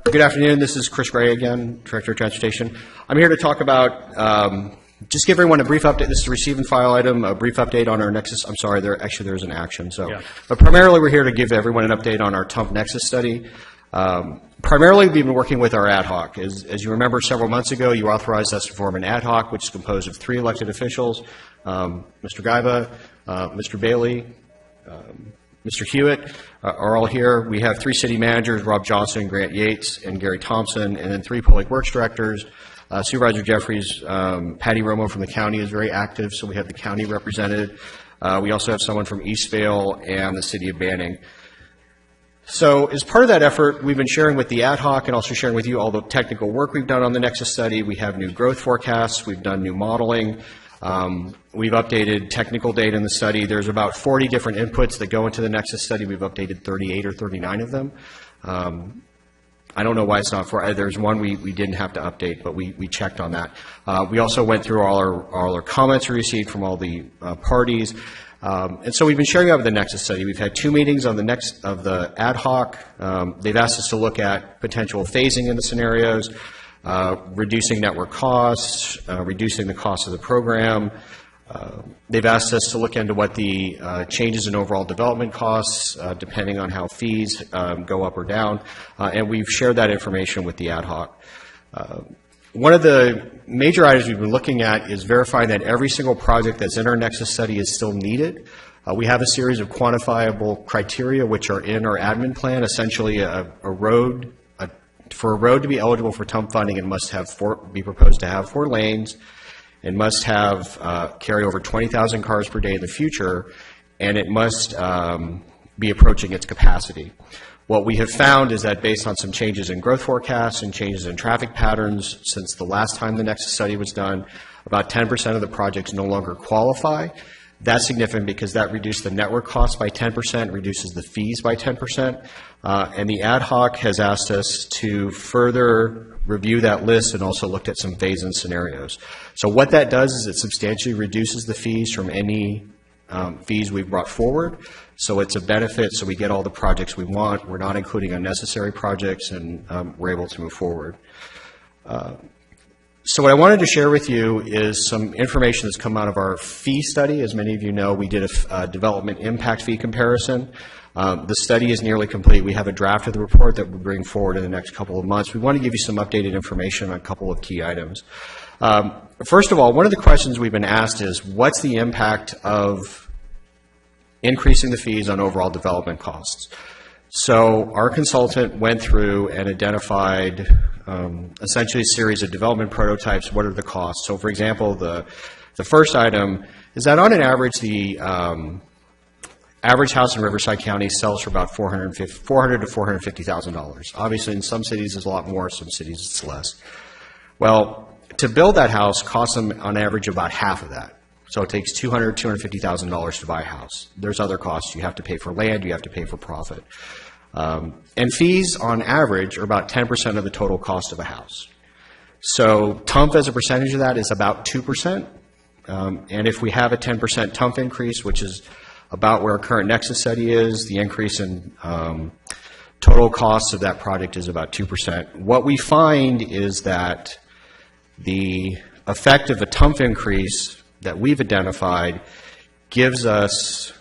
good afternoon. This is Chris Gray again, Director of Transportation. I'm here to talk about, just give everyone a brief update. This is a receive and file item, a brief update on our Nexus. I'm sorry, there's an action. So, yeah. But primarily we're here to give everyone an update on our TUMF Nexus study. Primarily, we've been working with our ad hoc. As you remember, several months ago, you authorized us to form an ad hoc, which is composed of 3 elected officials, Mr. Gaiba, Mr. Bailey, Mr. Hewitt are all here. We have 3 city managers, Rob Johnson, Grant Yates, and Gary Thompson, and then 3 public works directors. Supervisor Jeffries, Patty Romo from the county is very active, so we have the county represented. We also have someone from Eastvale and the city of Banning. So as part of that effort, we've been sharing with the ad hoc and also sharing with you all the technical work we've done on the Nexus study. We have new growth forecasts. We've done new modeling. We've updated technical data in the study. There's about 40 different inputs that go into the Nexus study. We've updated 38 or 39 of them. I don't know why it's not for, there's one we didn't have to update, but we checked on that. We also went through all our comments we received from all the parties. And so we've been sharing over the Nexus study. We've had 2 meetings on the ad hoc. They've asked us to look at potential phasing in the scenarios, reducing network costs, reducing the cost of the program. They've asked us to look into what the changes in overall development costs, depending on how fees go up or down, and we've shared that information with the ad hoc. One of the major items we've been looking at is verifying that every single project that's in our Nexus study is still needed. We have a series of quantifiable criteria which are in our admin plan. Essentially, for a road to be eligible for TUMF funding, it must be proposed to have 4 lanes. It must have carry over 20,000 cars per day in the future, and it must be approaching its capacity. What we have found is that based on some changes in growth forecasts and changes in traffic patterns since the last time the Nexus study was done, about 10% of the projects no longer qualify. That's significant because that reduced the network cost by 10%, reduces the fees by 10%, and the ad hoc has asked us to further review that list and also looked at some phase-in scenarios. So what that does is it substantially reduces the fees from any fees we've brought forward. So it's a benefit, so we get all the projects we want. We're not including unnecessary projects, and we're able to move forward. So what I wanted to share with you is some information that's come out of our fee study. As many of you know, we did a development impact fee comparison. The study is nearly complete. We have a draft of the report that we'll bring forward in the next couple of months. We want to give you some updated information on a couple of key items. First of all, one of the questions we've been asked is, what's the impact of increasing the fees on overall development costs? So our consultant went through and identified essentially a series of development prototypes. What are the costs? So for example, the first item is that on an average, the average house in Riverside County sells for about $400,000 to $450,000. Obviously, in some cities it's a lot more, some cities it's less. Well, to build that house costs them on average about half of that. So it takes $200,000 to $250,000 to buy a house. There's other costs. You have to pay for land, you have to pay for profit. And fees on average are about 10% of the total cost of a house. So TUMF as a percentage of that is about 2%. And if we have a 10% TUMF increase, which is about where our current Nexus study is, the increase in total costs of that project is about 2%. What we find is that the effect of a TUMF increase that we've identified gives us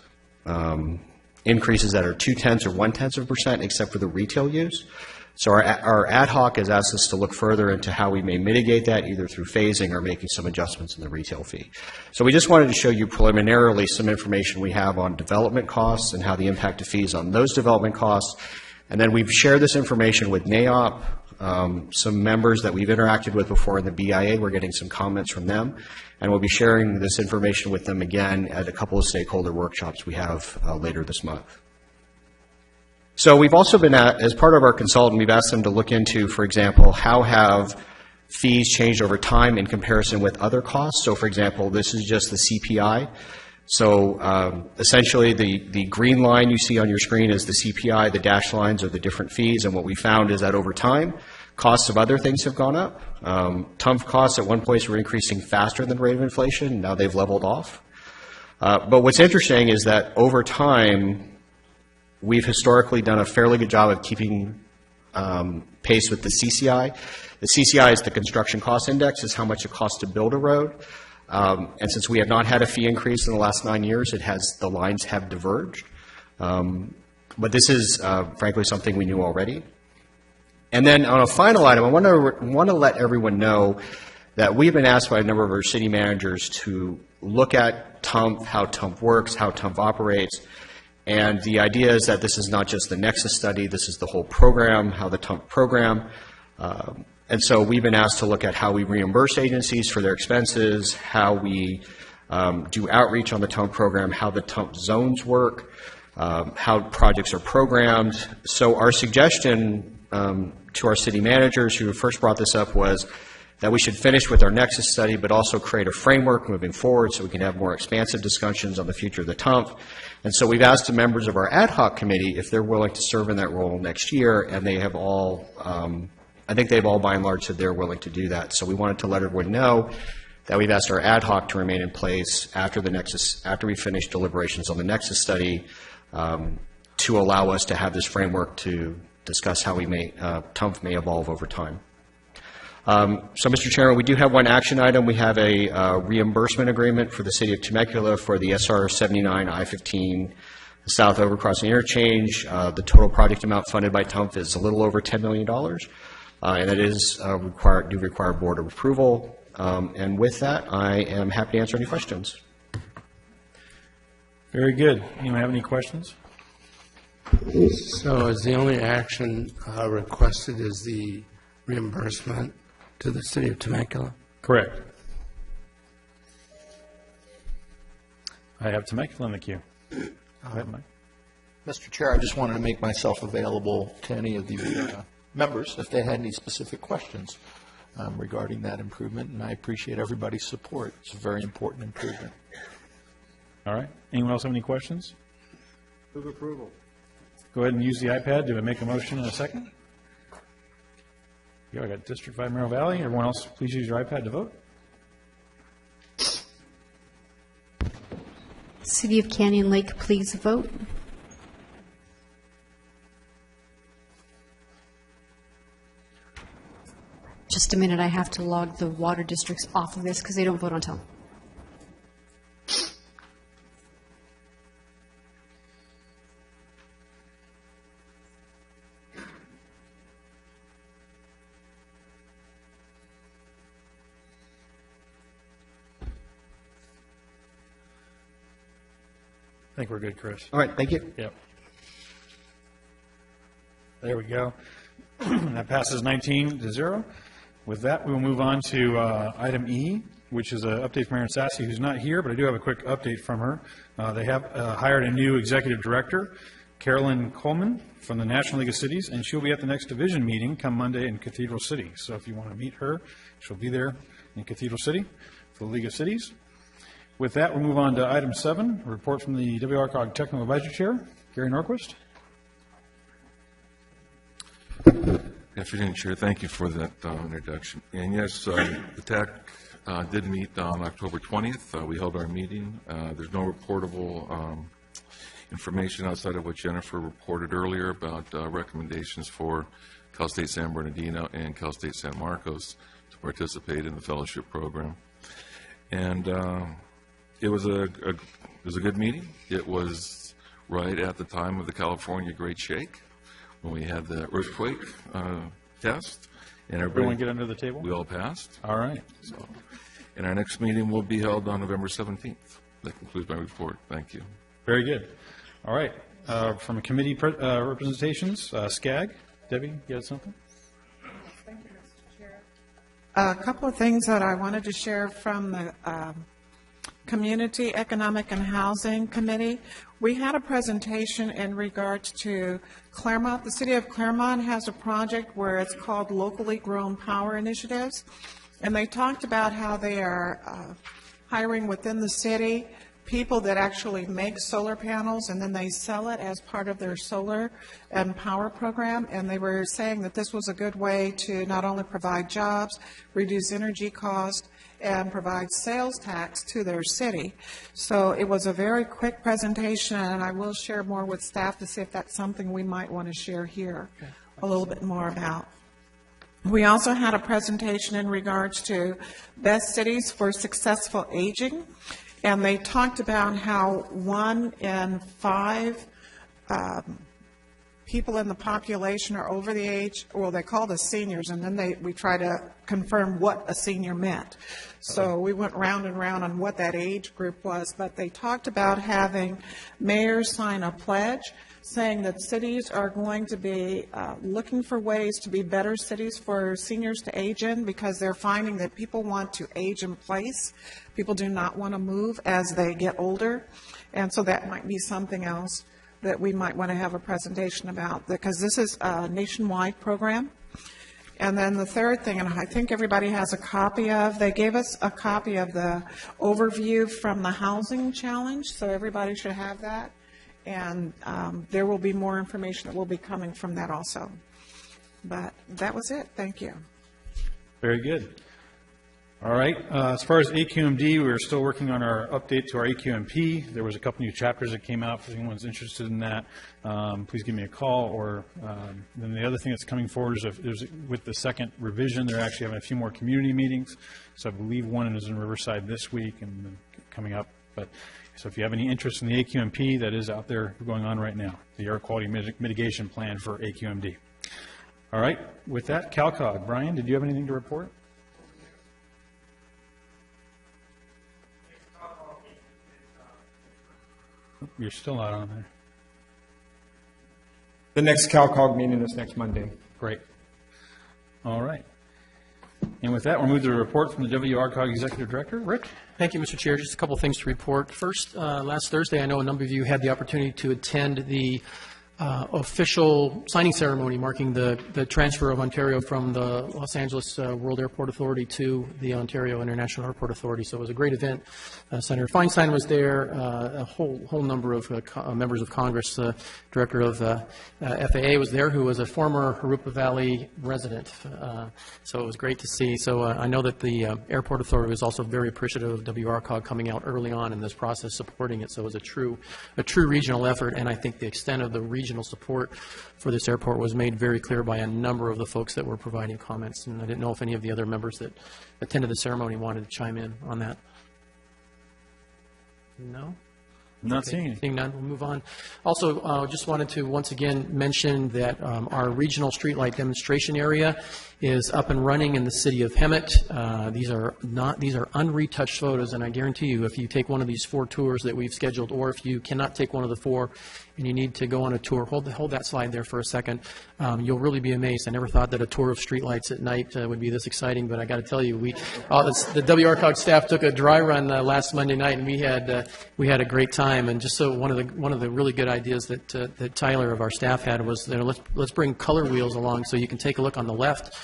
increases that are 0.2 or 0.1%, except for the retail use. So our ad hoc has asked us to look further into how we may mitigate that, either through phasing or making some adjustments in the retail fee. So we just wanted to show you preliminarily some information we have on development costs and how the impact of fees on those development costs. And then we've shared this information with NAOP, some members that we've interacted with before in the BIA. We're getting some comments from them. And we'll be sharing this information with them again at a couple of stakeholder workshops we have later this month. So we've also been as part of our consultant, we've asked them to look into, for example, how have fees changed over time in comparison with other costs. So for example, this is just the CPI. So essentially the green line you see on your screen is the CPI, the dashed lines are the different fees, and what we found is that over time, costs of other things have gone up. TUMF costs at one point were increasing faster than the rate of inflation. Now they've leveled off. But what's interesting is that over time, we've historically done a fairly good job of keeping pace with the CCI. The CCI is the construction cost index, is how much it costs to build a road. And since we have not had a fee increase in the last 9 years, the lines have diverged. But this is, frankly, something we knew already. And then on a final item, I want to let everyone know that we've been asked by a number of our city managers to look at TUMF, how TUMF works, how TUMF operates. And the idea is that this is not just the Nexus study, this is the whole program, how the TUMF program. And so we've been asked to look at how we reimburse agencies for their expenses, how we do outreach on the TUMF program, how the TUMF zones work, how projects are programmed. So our suggestion to our city managers who first brought this up was that we should finish with our Nexus study, but also create a framework moving forward so we can have more expansive discussions on the future of the TUMF. And so we've asked the members of our ad hoc committee if they're willing to serve in that role next year, and they have all, I think they've all by and large said they're willing to do that. So we wanted to let everyone know that we've asked our ad hoc to remain in place after we finish deliberations on the Nexus study, to allow us to have this framework to discuss how TUMF may evolve over time. So, Mr. Chairman, we do have one action item. We have a reimbursement agreement for the City of Temecula for the SR 79 I-15 South Overcrossing Interchange. The total project amount funded by TUMF is a little over $10 million, and that is require board approval. And with that, I am happy to answer any questions. Very good. Anyone have any questions? So is the only action requested is the reimbursement to the City of Temecula? Correct. I have Temecula in the queue. Go ahead, Mike. Mr. Chair, I just wanted to make myself available to any of the members if they had any specific questions regarding that improvement, and I appreciate everybody's support. It's a very important improvement. All right. Anyone else have any questions? Move approval. Go ahead and use the iPad. Do I make a motion in a second? Yeah, I got District 5 Merrill Valley. Everyone else, please use your iPad to vote. City of Canyon Lake, please vote. Just a minute, I have to log the water districts off of this because they don't vote on time. I think we're good, Chris. All right, thank you. Yep. There we go. That passes 19-0. With that, we will move on to item E, which is an update from Erin Sassy, who's not here, but I do have a quick update from her. They have hired a new executive director, Carolyn Coleman, from the National League of Cities, and she'll be at the next division meeting come Monday in Cathedral City. So if you want to meet her, she'll be there in Cathedral City for the League of Cities. With that, we'll move on to item 7, a report from the WRCOG Technical Advisory Chair, Gary Norquist. Good afternoon, Chair. Thank you for that introduction. And yes, the TAC did meet on October 20th. We held our meeting. There's no reportable information outside of what Jennifer reported earlier about recommendations for Cal State San Bernardino and Cal State San Marcos to participate in the fellowship program. And it was a good meeting. It was right at the time of the California Great Shake when we had the earthquake test, and Everyone get under the table? We all passed. All right. So, and our next meeting will be held on November 17th. That concludes my report. Thank you. Very good. All right. From committee representations, SCAG. Debbie, you had something? Thank you, Mr. Chair. A couple of things that I wanted to share from the Community, Economic, and Housing Committee. We had a presentation in regards to Claremont. The City of Claremont has a project where it's called Locally Grown Power Initiatives, and they talked about how they are hiring within the city people that actually make solar panels, and then they sell it as part of their solar and power program. And they were saying that this was a good way to not only provide jobs, reduce energy costs, and provide sales tax to their city. So it was a very quick presentation, and I will share more with staff to see if that's something we might want to share here a little bit more about. We also had a presentation in regards to best cities for successful aging, and they talked about how 1 in 5 people in the population are over the age, well, they called us seniors, and then we try to confirm what a senior meant. So we went round and round on what that age group was, but they talked about having mayors sign a pledge saying that cities are going to be looking for ways to be better cities for seniors to age in, because they're finding that people want to age in place. People do not want to move as they get older, and so that might be something else that we might want to have a presentation about, because this is a nationwide program. And then the third thing, and I think everybody has a copy of, they gave us a copy of the overview from the Housing Challenge, so everybody should have that. And there will be more information that will be coming from that also. But that was it. Thank you. Very good. All right. As far as AQMD, we're still working on our update to our AQMP. There was a couple new chapters that came out. If anyone's interested in that, please give me a call. Or then the other thing that's coming forward is with the second revision, they're actually having a few more community meetings. So I believe one is in Riverside this week and then coming up. But so if you have any interest in the AQMP, that is out there going on right now, the Air Quality Mitigation Plan for AQMD. All right. With that, CalCog. Brian, did you have anything to report? You're still not on there. The next CalCog meeting is next Monday. Great. All right. And with that, we'll move to a report from the WRCOG Executive Director. Rick? Thank you, Mr. Chair. Just a couple things to report. First, last Thursday, I know a number of you had the opportunity to attend the official signing ceremony marking the transfer of Ontario from the Los Angeles World Airport Authority to the Ontario International Airport Authority. So it was a great event. Senator Feinstein was there, a whole number of members of Congress. The director of FAA was there, who was a former Harupa Valley resident. So it was great to see. So I know that the Airport Authority was also very appreciative of WRCOG coming out early on in this process, supporting it. So it was a true regional effort, and I think the extent of the regional support for this airport was made very clear by a number of the folks that were providing comments. And I didn't know if any of the other members that attended the ceremony wanted to chime in on that. No? Not seeing it. Seeing none, we'll move on. Also, just wanted to once again mention that our regional streetlight demonstration area is up and running in the city of Hemet. These are unretouched photos, and I guarantee you, if you take one of these 4 tours that we've scheduled, or if you cannot take one of the 4 and you need to go on a tour, hold that slide there for a second. You'll really be amazed. I never thought that a tour of streetlights at night would be this exciting, but I got to tell you, the WRCOG staff took a dry run last Monday night, and we had a great time. And just so one of the really good ideas that Tyler of our staff had was, let's bring color wheels along so you can take a look on the left.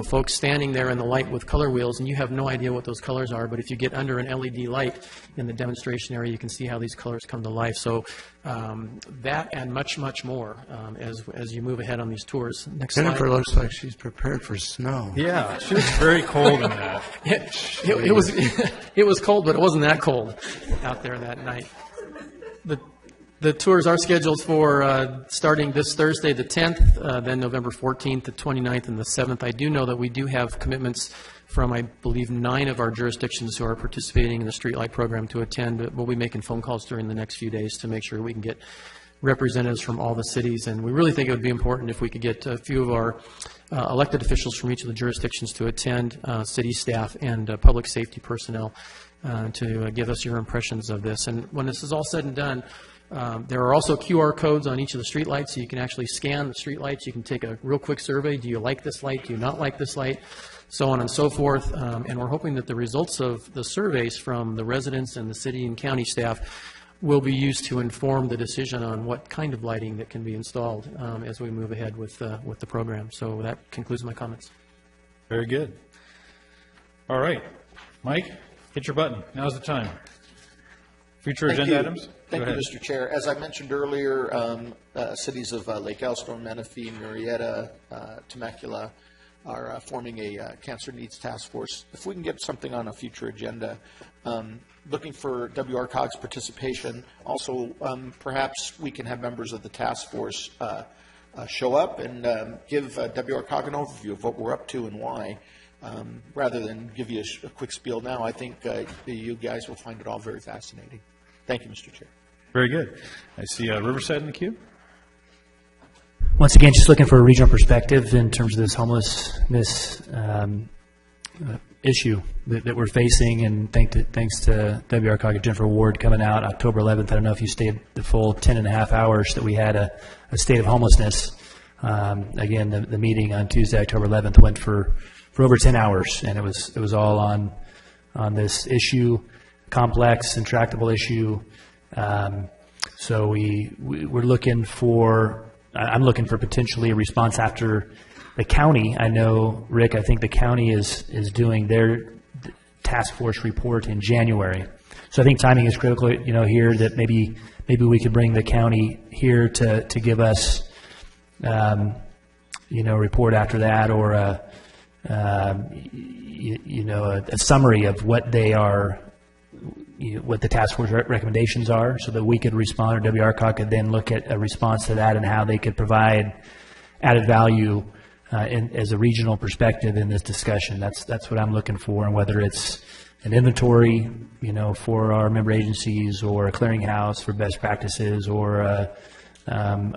Folks standing there in the light with color wheels, and you have no idea what those colors are, but if you get under an LED light in the demonstration area, you can see how these colors come to life. So that and much, much more as you move ahead on these tours. Next Jennifer slide. looks like she's prepared for snow. Yeah, she was very cold in that. It was cold, but it wasn't that cold out there that night. The tours are scheduled for starting this Thursday, the 10th, then November 14th, the 29th, and the 7th. I do know that we do have commitments from, I believe, 9 of our jurisdictions who are participating in the streetlight program to attend. But we'll be making phone calls during the next few days to make sure we can get representatives from all the cities. And we really think it would be important if we could get a few of our elected officials from each of the jurisdictions to attend, city staff and public safety personnel to give us your impressions of this. And when this is all said and done, there are also QR codes on each of the streetlights, so you can actually scan the streetlights. You can take a real quick survey. Do you like this light? Do you not like this light? So on and so forth. And we're hoping that the results of the surveys from the residents and the city and county staff will be used to inform the decision on what kind of lighting that can be installed as we move ahead with the program. So that concludes my comments. Very good. All right. Mike, hit your button. Now's the time. Future agenda items? Thank you, Mr. Chair. As I mentioned earlier, cities of Lake Elsinore, Menifee, Murrieta, Temecula are forming a cancer needs task force. If we can get something on a future agenda, looking for WRCOG's participation. Also, perhaps we can have members of the task force show up and give WRCOG an overview of what we're up to and why. Rather than give you a quick spiel now, I think you guys will find it all very fascinating. Thank you, Mr. Chair. Very good. I see Riverside in the queue. Once again, just looking for a regional perspective in terms of this homelessness issue that we're facing, and thanks to WRCOG and Jennifer Ward coming out October 11th. I don't know if you stayed the full 10 and a half hours that we had a state of homelessness. Again, the meeting on Tuesday, October 11th went for over 10 hours, and it was all on this issue, complex, intractable issue. So we're looking for, I'm looking for potentially a response after the county. I know, Rick, I think the county is doing their task force report in January. So I think timing is critical, here, that maybe we could bring the county here to give us, a report after that, or a summary of what they are, what the task force recommendations are, so that we could respond, or WRCOG could then look at a response to that and how they could provide added value as a regional perspective in this discussion. That's what I'm looking for, and whether it's an inventory, for our member agencies, or a clearinghouse for best practices, or a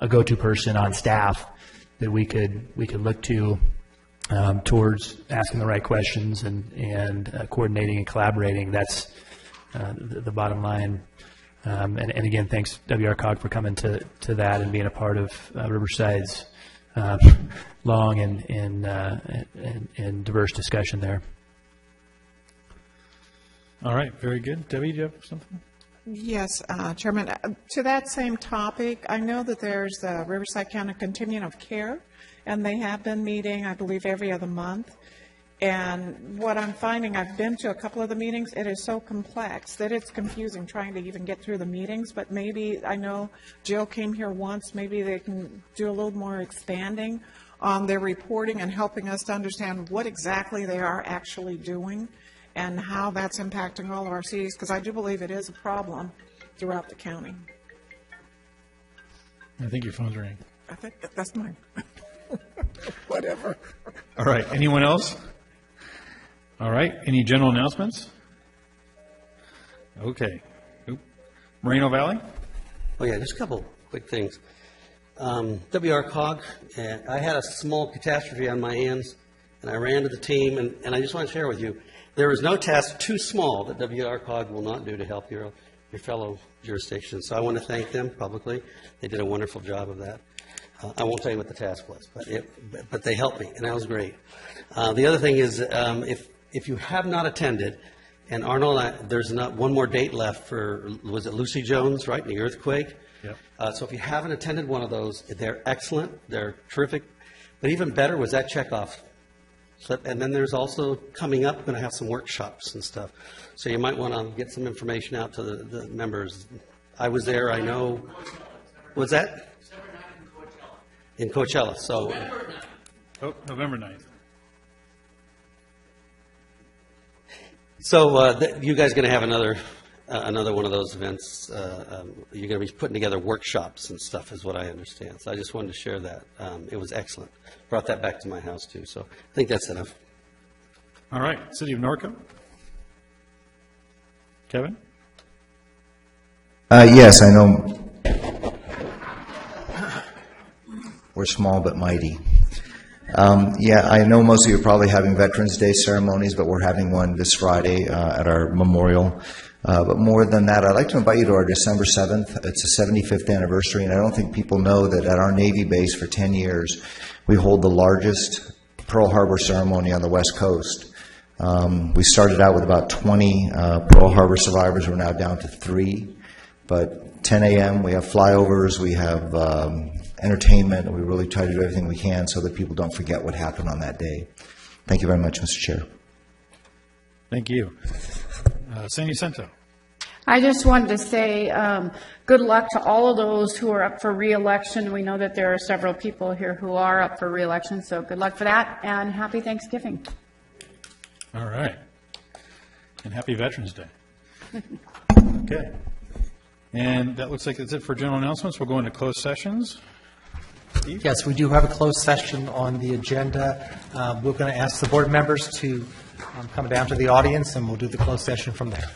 go-to person on staff that we could look to towards asking the right questions and coordinating and collaborating. That's the bottom line. And again, thanks WRCOG for coming to that and being a part of Riverside's long and diverse discussion there. All right, very good. Debbie, do you have something? Yes, Chairman. To that same topic, I know that there's the Riverside County Continuum of Care, and they have been meeting, I believe, every other month. And what I'm finding, I've been to a couple of the meetings, it is so complex that it's confusing trying to even get through the meetings. But maybe, I know Jill came here once, maybe they can do a little more expanding on their reporting and helping us to understand what exactly they are actually doing and how that's impacting all of our cities, because I do believe it is a problem throughout the county. I think your phone's ringing. I think that's mine. Whatever. All right, anyone else? All right, any general announcements? Okay. Moreno Valley? Oh, yeah, just a couple quick things. WRCOG, I had a small catastrophe on my hands, and I ran to the team, and I just want to share with you, there is no task too small that WRCOG will not do to help your fellow jurisdictions. So I want to thank them publicly. They did a wonderful job of that. I won't tell you what the task was, but they helped me, and that was great. The other thing is, if you have not attended, and Arnold, there's not one more date left for, was it Lucy Jones, right, the earthquake? Yep. So if you haven't attended one of those, they're excellent, they're terrific. But even better was that checkoff. And then there's also, coming up, going to have some workshops and stuff. So you might want to get some information out to the members. I was there, I know. Was that? In Coachella. So. November 9th. So you guys are going to have another one of those events. You're going to be putting together workshops and stuff, is what I understand. So I just wanted to share that. It was excellent. Brought that back to my house too. So I think that's enough. All right, City of Norco. Kevin? Yes, I know we're small but mighty. Yeah, I know most of you are probably having Veterans Day ceremonies, but we're having one this Friday at our memorial. But more than that, I'd like to invite you to our December 7th. It's the 75th anniversary, and I don't think people know that at our Navy base for 10 years, we hold the largest Pearl Harbor ceremony on the West Coast. We started out with about 20 Pearl Harbor survivors. We're now down to 3. But 10 a.m., we have flyovers, we have entertainment, and we really try to do everything we can so that people don't forget what happened on that day. Thank you very much, Mr. Chair. Thank you. San Jacinto. I just wanted to say good luck to all of those who are up for re-election. We know that there are several people here who are up for re-election, so good luck for that, and happy Thanksgiving. All right. And happy Veterans Day. Okay. And that looks like that's it for general announcements. We'll go into closed sessions. Steve? Yes, we do have a closed session on the agenda. We're going to ask the board members to come down to the audience, and we'll do the closed session from there.